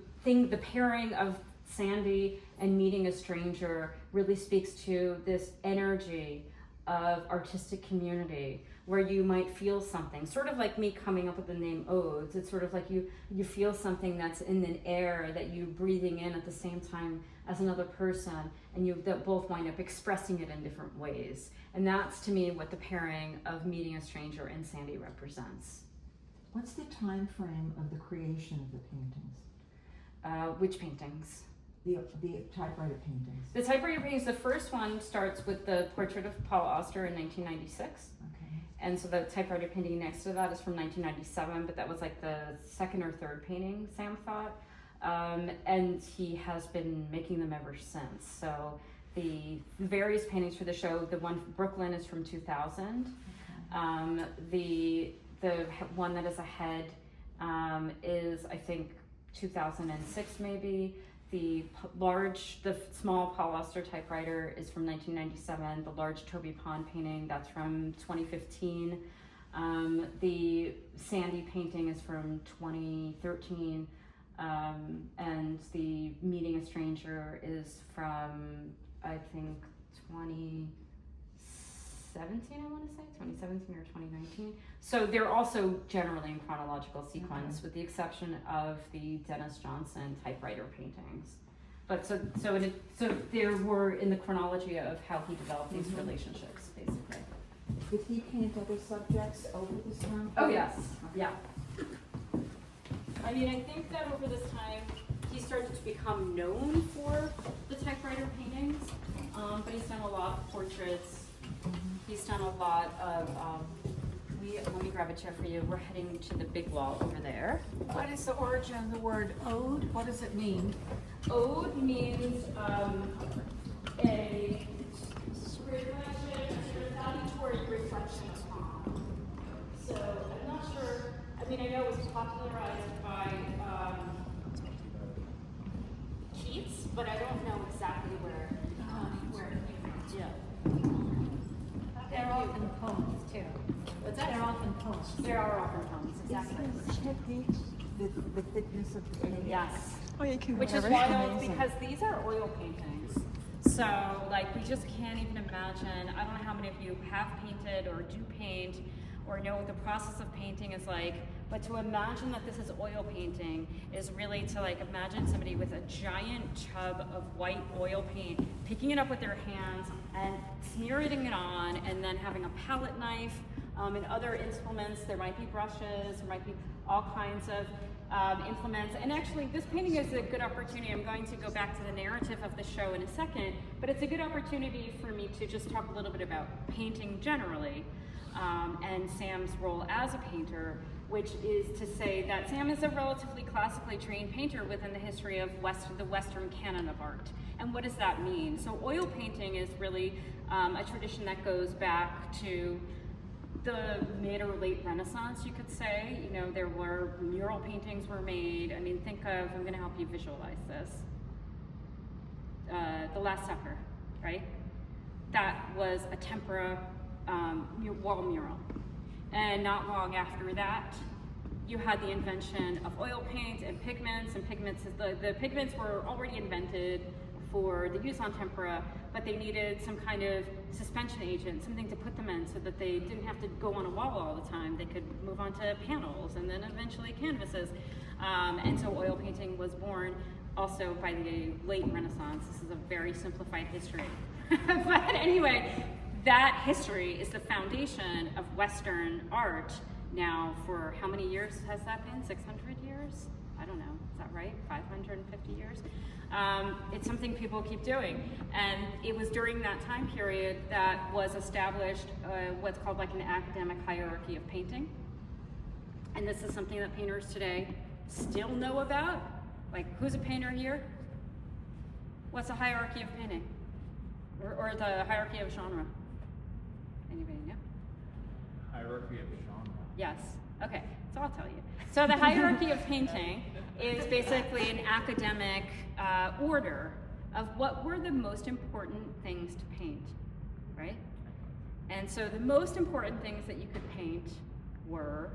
S1: pairing of Sandy and meeting a stranger really speaks to this energy of artistic community where you might feel something, sort of like me coming up with the name Odes. It's sort of like you feel something that's in the air that you're breathing in at the same time as another person, and that both wind up expressing it in different ways. And that's, to me, what the pairing of meeting a stranger and Sandy represents.
S2: What's the time frame of the creation of the paintings?
S1: Which paintings?
S2: The typewriter paintings.
S1: The typewriter paintings, the first one starts with the portrait of Paul Auster in 1996.
S2: Okay.
S1: And so the typewriter painting next to that is from 1997, but that was like the second or third painting, Sam thought. And he has been making them ever since. So the various paintings for the show, the one from Brooklyn is from 2000.
S2: Okay.
S1: The one that is ahead is, I think, 2006 maybe. The small Paul Auster typewriter is from 1997. The large Toby Pond painting, that's from 2015. The Sandy painting is from 2013. And the Meeting a Stranger is from, I think, 2017, I want to say, 2017 or 2019. So they're also generally in chronological sequence, with the exception of the Denis Johnson typewriter paintings. But so there were in the chronology of how he developed these relationships, basically.
S2: Did he paint other subjects over this time?
S1: Oh yes, yeah. I mean, I think that over this time he started to become known for the typewriter paintings, but he's done a lot of portraits. He's done a lot of. Let me grab a chair for you. We're heading to the big wall over there.
S7: What is the origin of the word ode? What does it mean?
S1: Ode means a salutary reflection upon. So I'm not sure. I mean, I know it was popularized by Keats, but I don't know exactly where it came from.
S7: Yeah. They're often poems too.
S1: What's that?
S7: They're often poems.
S1: There are often poems, exactly.
S2: The thickness of the painting.
S1: Yes.
S7: Oh, you can
S1: Which is wild because these are oil paintings. So, like, we just can't even imagine. I don't know how many of you have painted or do paint
S6: or know what the process of painting is like, but to imagine that this is oil painting is really to like imagine somebody with a giant tub of white oil paint, picking it up with their hands and smearing it on, and then having a palette knife and other implements. There might be brushes, there might be all kinds of implements. And actually, this painting is a good opportunity. I'm going to go back to the narrative of the show in a second, but it's a good opportunity for me to just talk a little bit about painting generally and Sam's role as a painter, which is to say that Sam is a relatively classically trained painter within the history of the Western canon of art. And what does that mean? So oil painting is really a tradition that goes back to the mid or late Renaissance, you could say. You know, there were mural paintings were made. I mean, think of, I'm gonna help you visualize this. The Last Supper, right? That was a tempera wall mural. And not long after that, you had the invention of oil paint and pigments, the pigments were already invented for the use on tempera, but they needed some kind of suspension agent, something to put them in so that they didn't have to go on a wall all the time. They could move on to panels and then eventually canvases. And so oil painting was born also by the late Renaissance. This is a very simplified history. But anyway, that history is the foundation of Western art now for how many years has that been? 600 years? I don't know, is that right? 550 years? It's something people keep doing. And it was during that time period that was established what's called like an academic hierarchy of painting. And this is something that painters today still know about. Like, who's a painter here? What's the hierarchy of painting? Or the hierarchy of genre? Anybody know?
S3: Hierarchy of genre.
S6: Yes. Okay, so I'll tell you. So the hierarchy of painting is basically an academic order of what were the most important things to paint, right? And so the most important things that you could paint were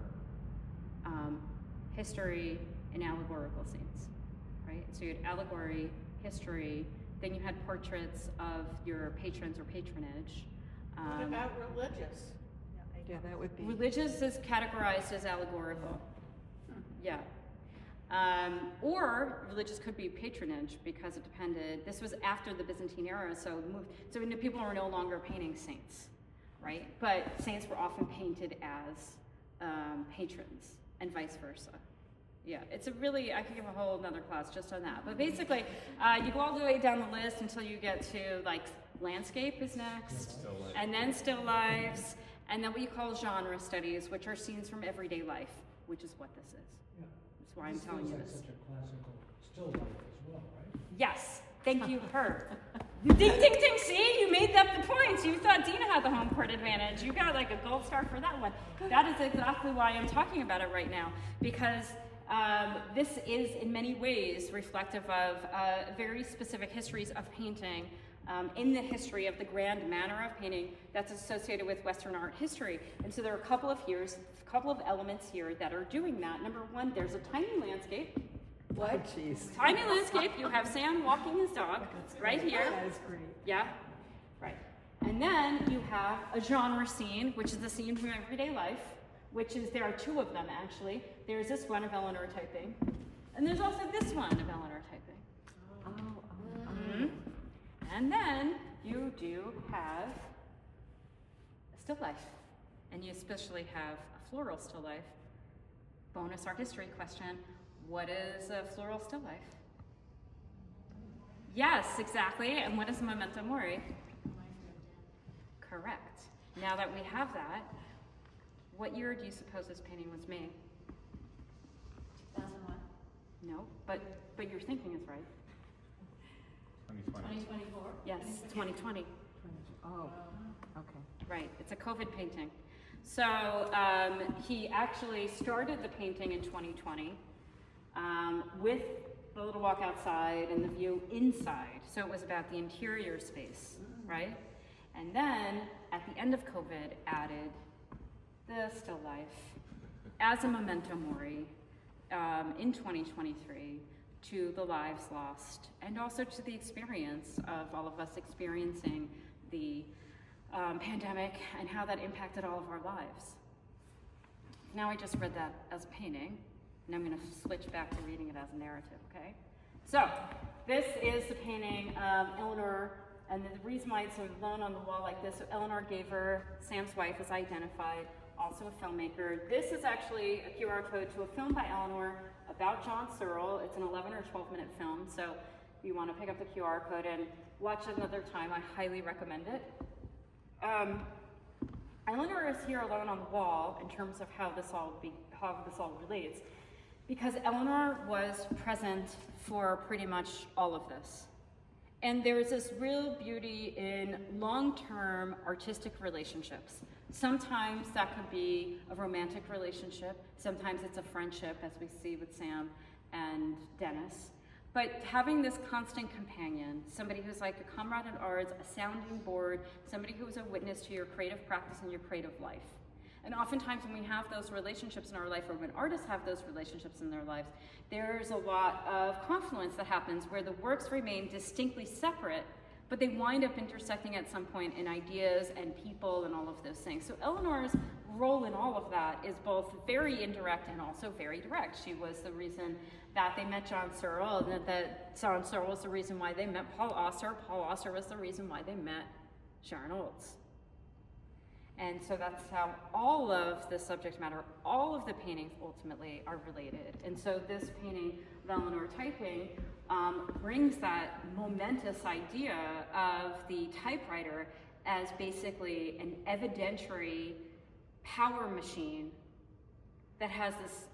S6: history and allegorical scenes, right? So you had allegory, history, then you had portraits of your patrons or patronage.
S4: What about religious?
S2: Yeah, that would be.
S6: Religious is categorized as allegorical. Yeah. Or religious could be patronage because it depended. This was after the Byzantine era, so people were no longer painting saints, right? But saints were often painted as patrons and vice versa. Yeah, it's a really, I could give a whole another class just on that. But basically, you go all the way down the list until you get to like landscape is next, and then still lifes, and then what you call genre studies, which are scenes from everyday life, which is what this is.
S8: Yeah.
S6: That's why I'm telling you this.
S8: Such a classical still life as well, right?
S6: Yes, thank you, her. Ding, ding, ding, see, you made up the points. You thought Dina had the home court advantage. You got like a gold star for that one. That is exactly why I'm talking about it right now, because this is in many ways reflective of very specific histories of painting in the history of the grand manner of painting that's associated with Western art history. And so there are a couple of elements here that are doing that. Number one, there's a tiny landscape.
S2: What? Oh, jeez.
S6: Tiny landscape. You have Sam walking his dog right here.
S2: That is great.
S6: Yeah, right. And then you have a genre scene, which is the scene from everyday life, which is, there are two of them actually. There's this one of Eleanor typing, and there's also this one of Eleanor typing. Mm-hmm. And then you do have a still life, and you especially have a floral still life. Bonus art history question, what is a floral still life? Yes, exactly, and what is a memento mori? Correct. Now that we have that, what year do you suppose this painting was made?
S7: 2001.
S6: No, but your thinking is right.
S3: 2020.
S7: 2024.
S6: Yes, 2020.
S2: Oh, okay.
S6: Right, it's a COVID painting. So he actually started the painting in 2020 with the little walk outside and the view inside. So it was about the interior space, right? And then at the end of COVID added the still life as a memento mori in 2023 to the lives lost, and also to the experience of all of us experiencing the pandemic and how that impacted all of our lives now I just read that as a painting, and I'm going to switch back to reading it as a narrative, okay? So, this is the painting of Eleanor, and the reason why it's alone on the wall like this, so Eleanor Gaver, Sam's wife, is identified, also a filmmaker. This is actually a QR code to a film by Eleanor about John Searle. It's an 11 or 12-minute film, so if you want to pick up the QR code and watch it another time, I highly recommend it. Eleanor is here alone on the wall in terms of how this all relates, because Eleanor was present for pretty much all of this. And there's this real beauty in long-term artistic relationships. Sometimes that could be a romantic relationship, sometimes it's a friendship, as we see with Sam and Denis. But having this constant companion, somebody who's like a comrade in arts, a sounding board, somebody who is a witness to your creative practice and your creative life. And oftentimes when we have those relationships in our life, or when artists have those relationships in their lives, there's a lot of confluence that happens where the works remain distinctly separate, but they wind up intersecting at some point in ideas and people and all of those things. So Eleanor's role in all of that is both very indirect and also very direct. She was the reason that they met John Searle, and that John Searle was the reason why they met Paul Auster. Paul Auster was the reason why they met Sharon Olds. And so that's how all of the subject matter, all of the paintings ultimately are related. And so this painting of Eleanor typing brings that momentous idea of the typewriter as basically an evidentiary power machine that has this,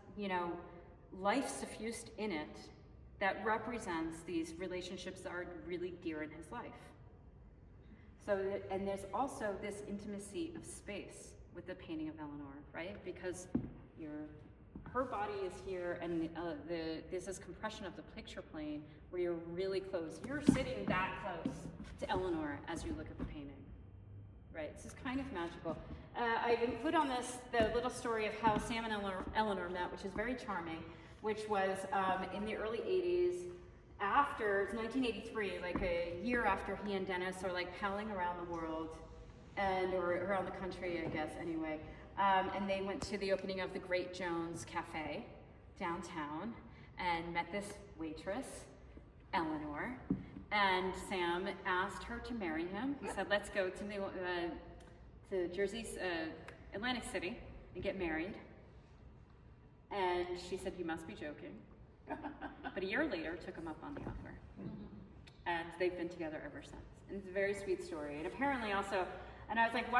S6: life suffused in it that represents these relationships that are really dear in his life. So, and there's also this intimacy of space with the painting of Eleanor, right? Because her body is here, and there's this compression of the picture plane where you're really close. You're sitting that close to Eleanor as you look at the painting, right? This is kind of magical. I've included on this the little story of how Sam and Eleanor met, which is very charming, which was in the early 80s. It's 1983, like a year after he and Denis are like palling around the world, or around the country, I guess, anyway. And they went to the opening of the Great Jones Cafe downtown and met this waitress, Eleanor. And Sam asked her to marry him. He said, let's go to Jersey's Atlantic City and get married. And she said, you must be joking. But a year later, took him up on the offer. And they've been together ever since. And it's a very sweet story. And apparently also, and I was like,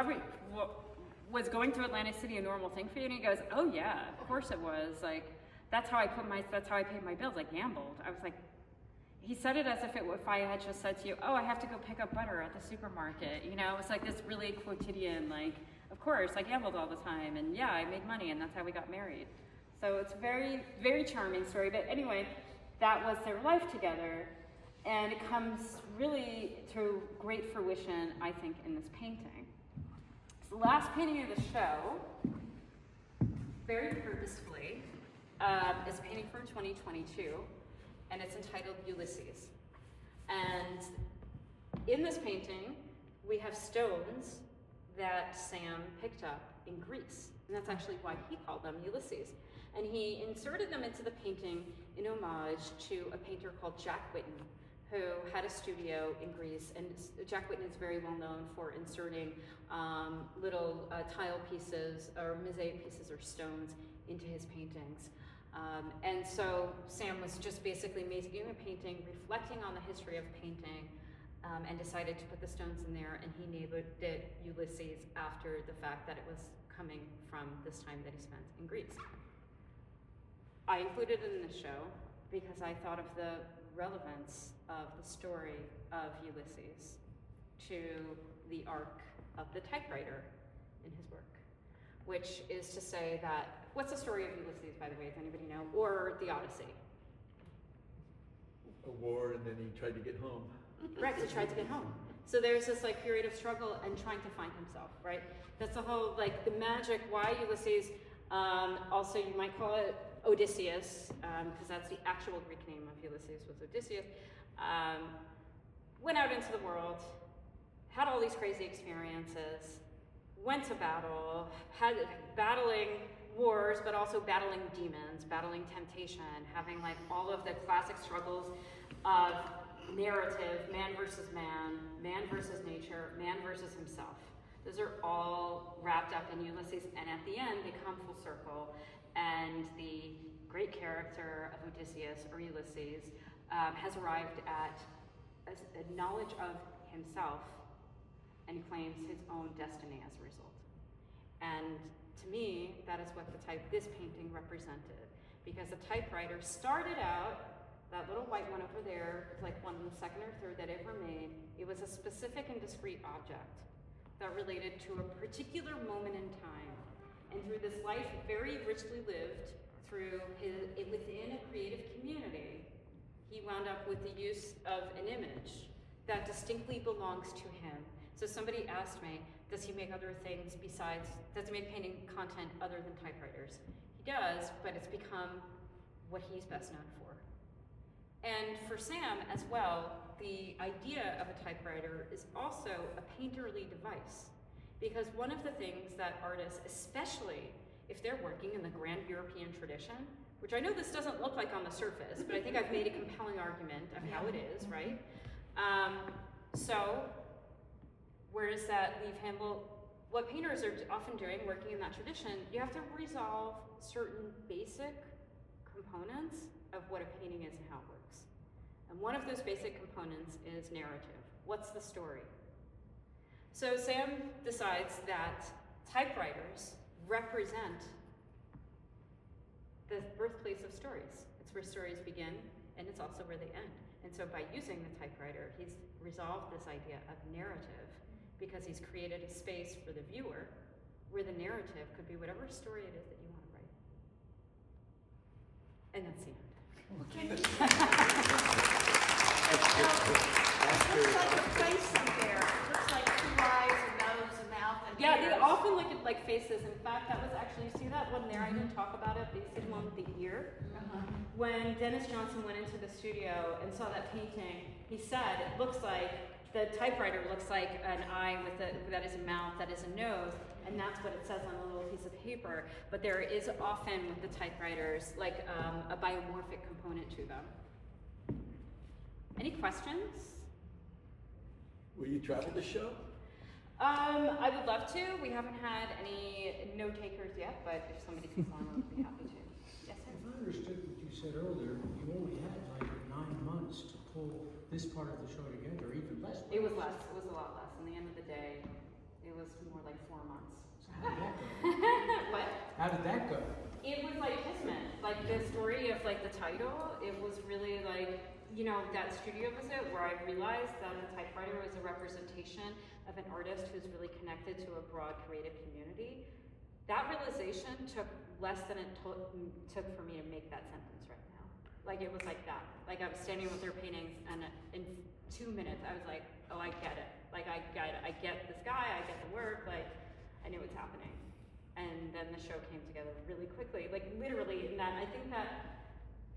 S6: was going to Atlantic City a normal thing for you? And he goes, oh yeah, of course it was. Like, that's how I paid my bills. I gambled. I was like, he said it as if I had just said to you, oh, I have to go pick up butter at the supermarket. It was like this really quotidian, like, of course, I gambled all the time. And yeah, I made money, and that's how we got married. So it's a very, very charming story. But anyway, that was their life together. And it comes really to great fruition, I think, in this painting. So the last painting of the show, very purposefully, is a painting from 2022, and it's entitled Ulysses. And in this painting, we have stones that Sam picked up in Greece. And that's actually why he called them Ulysses. And he inserted them into the painting in homage to a painter called Jack Whitten, who had a studio in Greece. And Jack Whitten is very well known for inserting little tile pieces or mosaic pieces or stones into his paintings. And so Sam was just basically making a painting reflecting on the history of painting, and decided to put the stones in there, and he named it Ulysses after the fact that it was coming from this time that he spent in Greece. I included it in the show because I thought of the relevance of the story of Ulysses to the arc of the typewriter in his work, which is to say that, what's the story of Ulysses, by the way, does anybody know? Or the Odyssey?
S9: A war, and then he tried to get home.
S6: Right, he tried to get home. So there's this like period of struggle and trying to find himself, right? That's the whole, like, the magic, why Ulysses, also you might call it Odysseus, because that's the actual Greek name of Ulysses, was Odysseus, went out into the world, had all these crazy experiences, went to battle, wars, but also battling demons, battling temptation, having like all of the classic struggles of narrative, man versus man versus nature, man versus himself. Those are all wrapped up in Ulysses, and at the end they come full circle, and the great character of Odysseus, or Ulysses, has arrived at a knowledge of himself and claims his own destiny as a result. And to me, that is what this painting represented. Because the typewriter started out, that little white one over there, it's like one of the second or third that ever made. It was a specific and discrete object that related to a particular moment in time. And through this life very richly lived, within a creative community, he wound up with the use of an image that distinctly belongs to him. So somebody asked me, does he make other things does he make painting content other than typewriters? He does, but it's become what he's best known for. And for Sam as well, the idea of a typewriter is also a painterly device. Because one of the things that artists, especially if they're working in the grand European tradition, which I know this doesn't look like on the surface, but I think I've made a compelling argument of how it is, right? So, where does that leave him? Well, what painters are often doing, working in that tradition, you have to resolve certain basic components of what a painting is and how it works. And one of those basic components is narrative. What's the story? So Sam decides that typewriters represent the birthplace of stories. It's where stories begin, and it's also where they end. And so by using the typewriter, he's resolved this idea of narrative, because he's created a space for the viewer where the narrative could be whatever story it is that you want to write. And that's the end.
S4: It looks like a face in there. It looks like 2 eyes, a nose, a mouth, and
S6: Yeah, they
S4: ears.
S6: often look at like faces. In fact, that was actually, you see that one there? I didn't talk about it, but you see the one with the ear? When Denis Johnson went into the studio and saw that painting, he said, it looks like, the typewriter looks like an eye that is a mouth, that is a nose, and that's what it says on a little piece of paper. But there is often with the typewriters like a biomorphic component to them. Any questions?
S9: Will you travel the show?
S6: I would love to. We haven't had any no takers yet, but if somebody comes on, I'd be happy to. Yes, sir.
S8: If I understood what you said earlier, you only had like 9 months to pull this part of the show together, even less.
S6: It was less. It was a lot less. In the end of the day, it was more like 4 months.
S8: So how did that go?
S6: What?
S8: How did that go?
S6: It was like kismet. Like the story of like the title, it was really like, you know, that studio visit where I realized that the typewriter was a representation of an artist who's really connected to a broad creative community. That realization took less than it took for me to make that sentence right now. Like it was like that. Like I was standing with their paintings, and in 2 minutes I was like, oh, I get it. Like I get this guy, I get the work, like I knew what's happening. And then the show came together really quickly, like literally. And that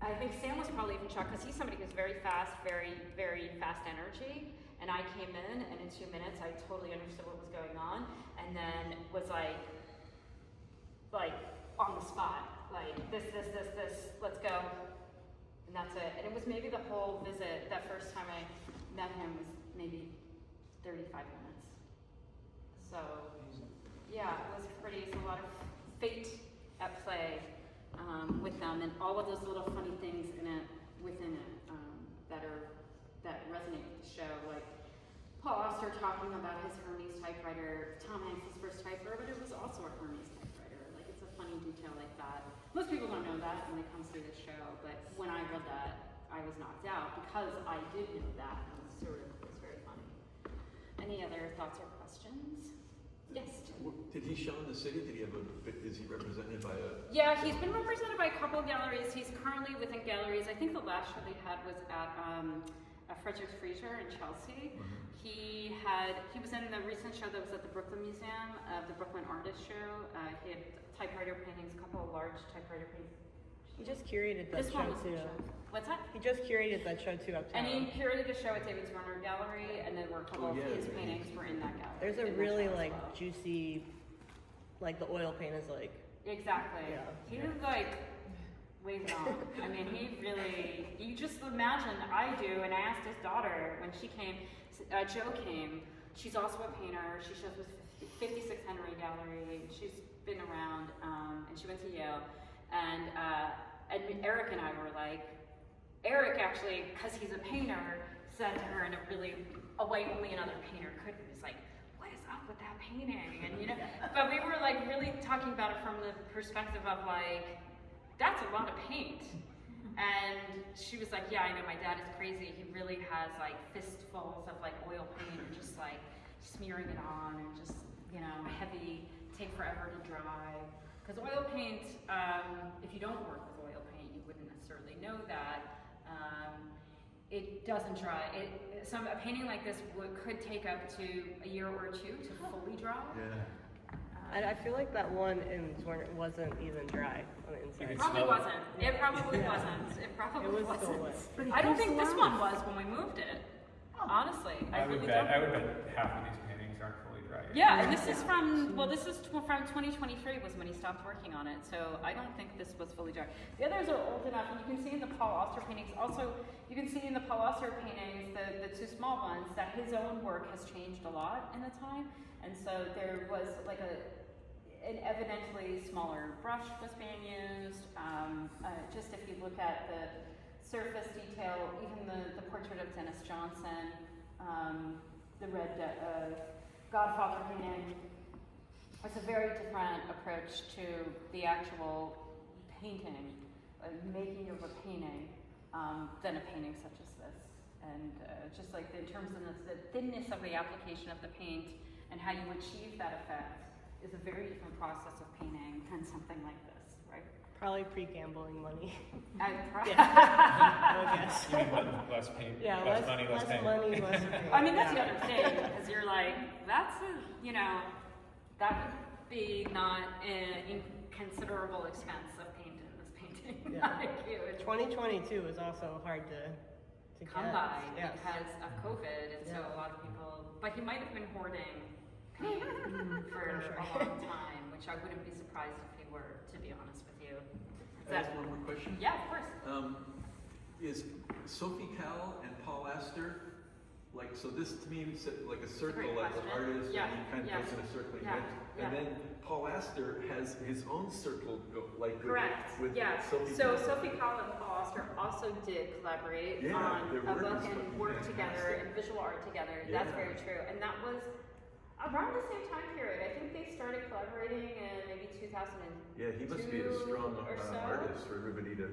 S6: I think Sam was probably even shocked, because he's somebody who's very fast, very, very fast energy. And I came in, and in 2 minutes I totally understood what was going on, and then was like on the spot, like this, let's go. And that's it. And it was maybe the whole visit, that first time I met him was maybe 35 minutes. So, yeah, it was pretty, it's a lot of fate at play with them, and all of those little funny things within it that resonate with the show, like Paul Auster talking about his Hermes typewriter, Tom Hanks' first typewriter, but it was also a Hermes typewriter. Like it's a funny detail like that. Most people don't know that when they come through the show, but when I read that, I was knocked out because I did know that, and it was very funny. Any other thoughts or questions? Yes.
S9: Did he show in the city? Is he represented by a?
S6: Yeah, he's been represented by a couple of galleries. He's currently within galleries. I think the last show they had was at Frederick Fraser in Chelsea. He was in the recent show that was at the Brooklyn Museum, the Brooklyn Artist Show. He had typewriter paintings, a couple of large typewriter paintings.
S5: He just curated that
S6: This
S5: show
S6: one was
S5: too.
S6: the show. What's that?
S5: He just curated that show too uptown.
S6: And he curated the show at David's Runner Gallery, and then a couple of his paintings were in that gallery.
S5: There's a
S6: in that
S5: really
S6: show as
S5: like
S6: well.
S5: juicy, like the oil paint is like
S6: Exactly.
S5: Yeah.
S6: He was like way wrong. I mean, you just imagine, I do, and I asked his daughter when she came, Jo came, she's also a painter, she shows with 56 Henry Gallery, she's been around, and she went to Yale, and Eric and I were like, Eric actually, because he's a painter, said to her in a way only another painter could, he was like, what is up with that painting? And you know, but we were like really talking about it from the perspective of like, that's a lot of paint. And she was like, yeah, I know, my dad is crazy. He really has like fistfuls of like oil paint and just like smearing it on and just, you know, heavy, take forever to dry. Because oil paint, if you don't work with oil paint, you wouldn't necessarily know that. It doesn't dry. A painting like this could take up to a year or two to fully dry.
S9: Yeah.
S5: I feel like that one in Zorn wasn't even dry on the inside.
S6: It probably wasn't. It probably wasn't. It probably
S5: It was
S6: wasn't.
S5: still wet.
S6: I don't think this one was when we moved it. Honestly, I really don't.
S3: I would bet half of these paintings aren't fully dry.
S6: Yeah, and this is from 2023 was when he stopped working on it, so I don't think this was fully dry. The others are old enough, and you can see in the Paul Auster paintings, also, you can see in the Paul Auster paintings, the two small ones, that his own work has changed a lot in the time, and so there was like an evidently smaller brush was being used. Just if you look at the surface detail, even the portrait of Denis Johnson, the red Godfather painting, it's a very different approach to the actual painting, making of a painting, than a painting such as this. And just like in terms of the thinness of the application of the paint and how you achieve that effect is a very different process of painting than something like this, right?
S5: Probably pre-gambling money.
S6: I
S5: I guess.
S3: You mean less paint,
S5: Yeah,
S3: less money, less paint.
S5: money, less paint.
S6: I mean, that's the other thing, because you're like, that would be not an inconsiderable expense of paint in this painting.
S5: Yeah.
S6: Like, huge.
S5: 2022 is also hard to
S6: Come
S5: get.
S6: by
S5: Yes.
S6: because of COVID, and so a lot of people, but he might have been hoarding paint for a long time, which I wouldn't be surprised if he were, to be honest with you.
S9: I have one more question.
S6: Yeah, of course.
S9: Is Sophie Calle and Paul Auster, like, so this to me is like a circle,
S6: great
S9: like an
S6: question.
S9: artist,
S6: Yeah,
S9: and he kind of
S6: yeah,
S9: goes in a circle,
S6: yeah,
S9: and then Paul Auster has his own circle, like
S6: Correct.
S9: with
S6: Yeah.
S9: Sophie
S6: So
S9: Calle.
S6: Sophie Calle and Paul Auster also did collaborate
S9: Yeah,
S6: on
S9: their
S6: a
S9: work
S6: book
S9: is
S6: and
S9: fucking
S6: work together
S9: fantastic.
S6: and visual art together.
S9: Yeah.
S6: That's very true. And that was around the same time period. I think they started collaborating in maybe 2002.
S9: Yeah, he must be a strong
S6: or so.
S9: artist for everybody to.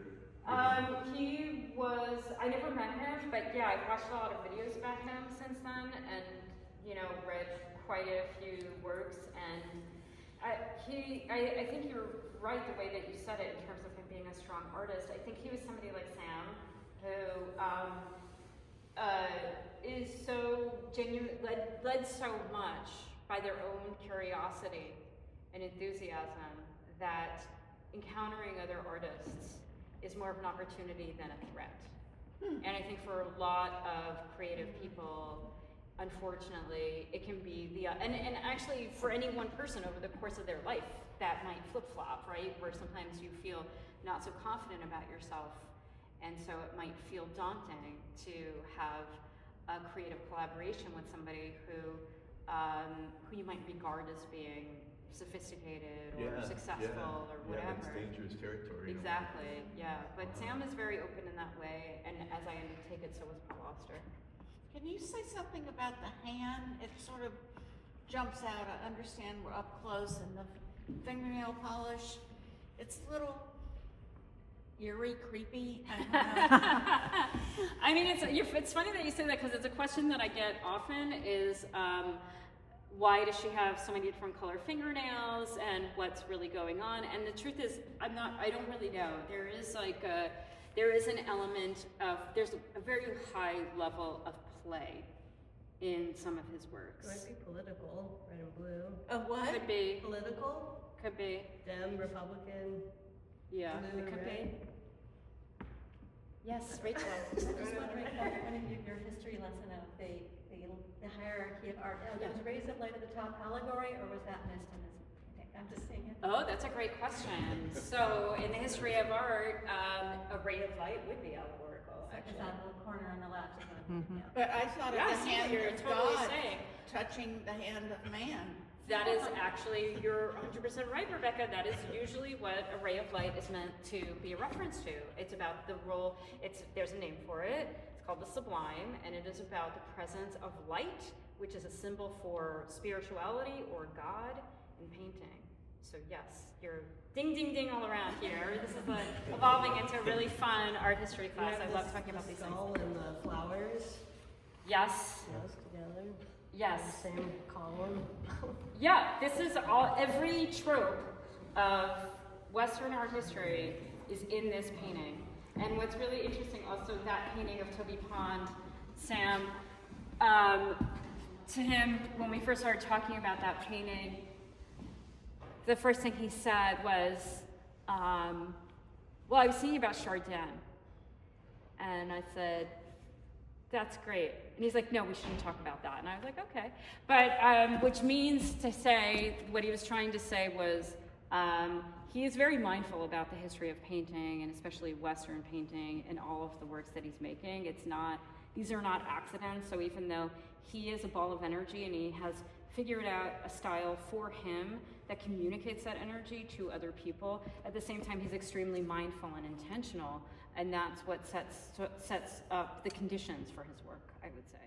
S6: He was, I never met him, but yeah, I've watched a lot of videos about him since then and, read quite a few works. And I think you're right the way that you said it in terms of him being a strong artist. I think he was somebody like Sam who is so genuine, led so much by their own curiosity and enthusiasm that encountering other artists is more of an opportunity than a threat. And I think for a lot of creative people, unfortunately, it can be and actually for any one person over the course of their life, that might flip-flop, right? Where sometimes you feel not so confident about yourself, and so it might feel daunting to have a creative collaboration with somebody who you might regard as being sophisticated or successful or whatever.
S9: Yeah, that's dangerous territory.
S6: Exactly, yeah. But Sam is very open in that way, and as I undertake it, so was Paul Auster.
S4: Can you say something about the hand? It sort of jumps out. I understand we're up close and the fingernail polish. It's a little eerie, creepy.
S6: I mean, it's funny that you say that because it's a question that I get often is, why does she have so many different color fingernails and what's really going on? And the truth is, I don't really know. There is an element of, there's a very high level of play in some of his works.
S5: It might be political, red and blue.
S4: Of what?
S6: Could be,
S5: Political?
S6: could be,
S5: Dem, Republican.
S6: yeah,
S5: Blue
S6: it could
S5: and
S6: be.
S5: red.
S6: Yes, Rachel.
S7: I was just wondering, kind of your history lesson of the hierarchy of art. Was razor blade at the top allegory, or was that missed in this painting? Have to sing it.
S6: Oh, that's a great question. So, in the history of art, a ray of light would be allegorical,
S7: It's
S6: actually.
S7: that little corner on the left. Yeah.
S4: But I thought
S6: Yeah,
S4: of
S6: I
S4: the
S6: see what
S4: hand
S6: you're
S4: of
S6: totally
S4: God
S6: saying.
S4: touching the hand of man.
S6: That is actually, you're 100% right, Rebecca. That is usually what a ray of light is meant to be a reference to. It's about the role, there's a name for it. It's called the sublime, and it is about the presence of light, which is a symbol for spirituality or God in painting. So yes, you're ding, ding, ding all around here. This is evolving into a really fun art history class. I love talking about these things.
S5: Skull and the flowers,
S6: Yes,
S5: those together.
S6: yes.
S5: In the same column.
S6: Yeah, this is all, every trope of Western art history is in this painting. And what's really interesting also, that painting of Toby Pond, Sam, to him, when we first started talking about that painting, the first thing he said was, well, I was thinking about Chardin. And I said, that's great. And he's like, no, we shouldn't talk about that. And I was like, okay. But, which means to say, what he was trying to say was, he is very mindful about the history of painting, and especially Western painting, and all of the works that he's making. These are not accidents. So even though he is a ball of energy and he has figured out a style for him that communicates that energy to other people, at the same time, he's extremely mindful and intentional. And that's what sets up the conditions for his work, I would say.